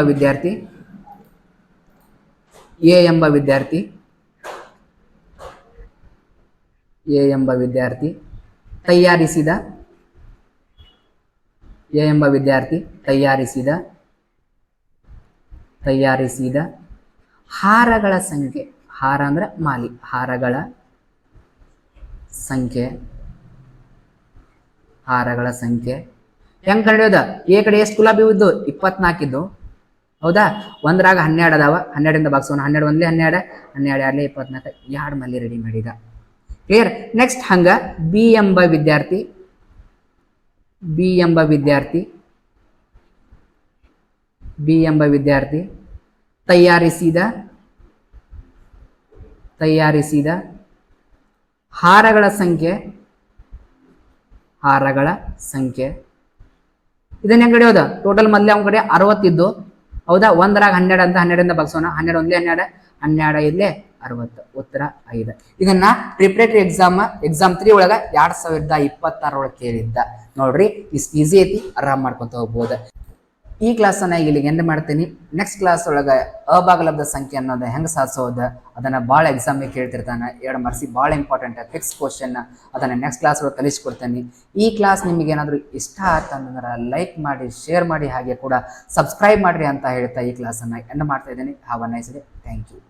ವಿದ್ಯಾರ್ಥಿ ತಯಾರಿಸಿದ ಹಾರಗಳ ಸಂಖ್ಯೆ, ಹಾರ ಅಂದ್ರೆ ಮಾಲಿ, ಹಾರಗಳ ಸಂಖ್ಯೆ ಹೆಂಗ್ ಕಂಡಿಯೋದ? ಎ ಕಡೆ ಎಷ್ಟು ಗುಲಾಬಿ ಇದ್ದು? 24 ಇದ್ದು. ಹೌದಾ? ಒಂದ್ರಾಗ 12 ಅದಾವ, 12 ಭಾಗಿಸೋಣ. 12 ಒಂದ್ಲೆ 12, 12 2 24, 2 ಮಲ್ಲಿ ರೆಡಿ ಮಾಡಿದ. ಕ್ಲಿಯರ್? ನೆಕ್ಸ್ಟ್ ಹಂಗ ಬಿ ಎಂಬ ವಿದ್ಯಾರ್ಥಿ ತಯಾರಿಸಿದ ಹಾರಗಳ ಸಂಖ್ಯೆ ಇದನ್ನ ಹೆಂಗ್ ಹಿಡಿಯೋದ? ಟೋಟಲ್ ಮೊದಲೇ ಅವನ ಕಡೆ 60 ಇದ್ದು. ಹೌದಾ? ಒಂದರಾಗ 12 ಅಂತ 12 ಭಾಗಿಸೋಣ. 12 ಒಂದ್ಲೆ 12, 12 5ಲೇ 60. ಉತ್ತರ 5. ಇದನ್ನ ಪ್ರಿಪರೇಟರಿ ಎಕ್ಸಾಮ್ 3 ಒಳಗ 2026 ಒಳಗೆ ಕೇಳಿದ್ದ. ನೋಡ್ರಿ ಇಷ್ಟು ಈಸಿ ಐತಿ, ಆರಾಮ್ ಮಾಡ್ಕೊಂತ ಹೋಗ್ಬೋದು. ಈ ಕ್ಲಾಸನ್ನ ಇಲ್ಲಿಗೆ ಎಂಡ್ ಮಾಡ್ತೀನಿ. ನೆಕ್ಸ್ಟ್ ಕ್ಲಾಸ್ ಒಳಗೆ ಅಭಾಗಲಬ್ಧ ಸಂಖ್ಯೆ ಅನ್ನೋದು ಹೆಂಗೆ ಸಾಧಿಸೋದು ಅದನ್ನ ಭಾಳ ಎಕ್ಸಾಮಿಗೆ ಕೇಳ್ತಿರ್ತಾನೆ. 2 ಮಾರ್ಕ್ಸಿಗೆ ಭಾಳ ಇಂಪಾರ್ಟೆಂಟ್ ಫಿಕ್ಸ್ ಕ್ವಶನ್. ಅದನ್ನ ನೆಕ್ಸ್ಟ್ ಕ್ಲಾಸ್ ಒಳಗೆ ಕಲಿಸ್ಕೊಡ್ತೇನೆ. ಈ ಕ್ಲಾಸ್ ನಿಮಗೆ ಏನಾದರೂ ಇಷ್ಟ ಆಯ್ತಂದ್ರೆ ಲೈಕ್ ಮಾಡಿ, ಶೇರ್ ಮಾಡಿ, ಹಾಗೆ ಕೂಡ ಸಬ್ಸ್ಕ್ರೈಬ್ ಮಾಡಿರಿ ಅಂತ ಹೇಳ್ತಾ ಈ ಕ್ಲಾಸನ್ನು ಎಂಡ್ ಮಾಡ್ತಾ ಇದ್ದೀನಿ. Have a nice day. Thank you.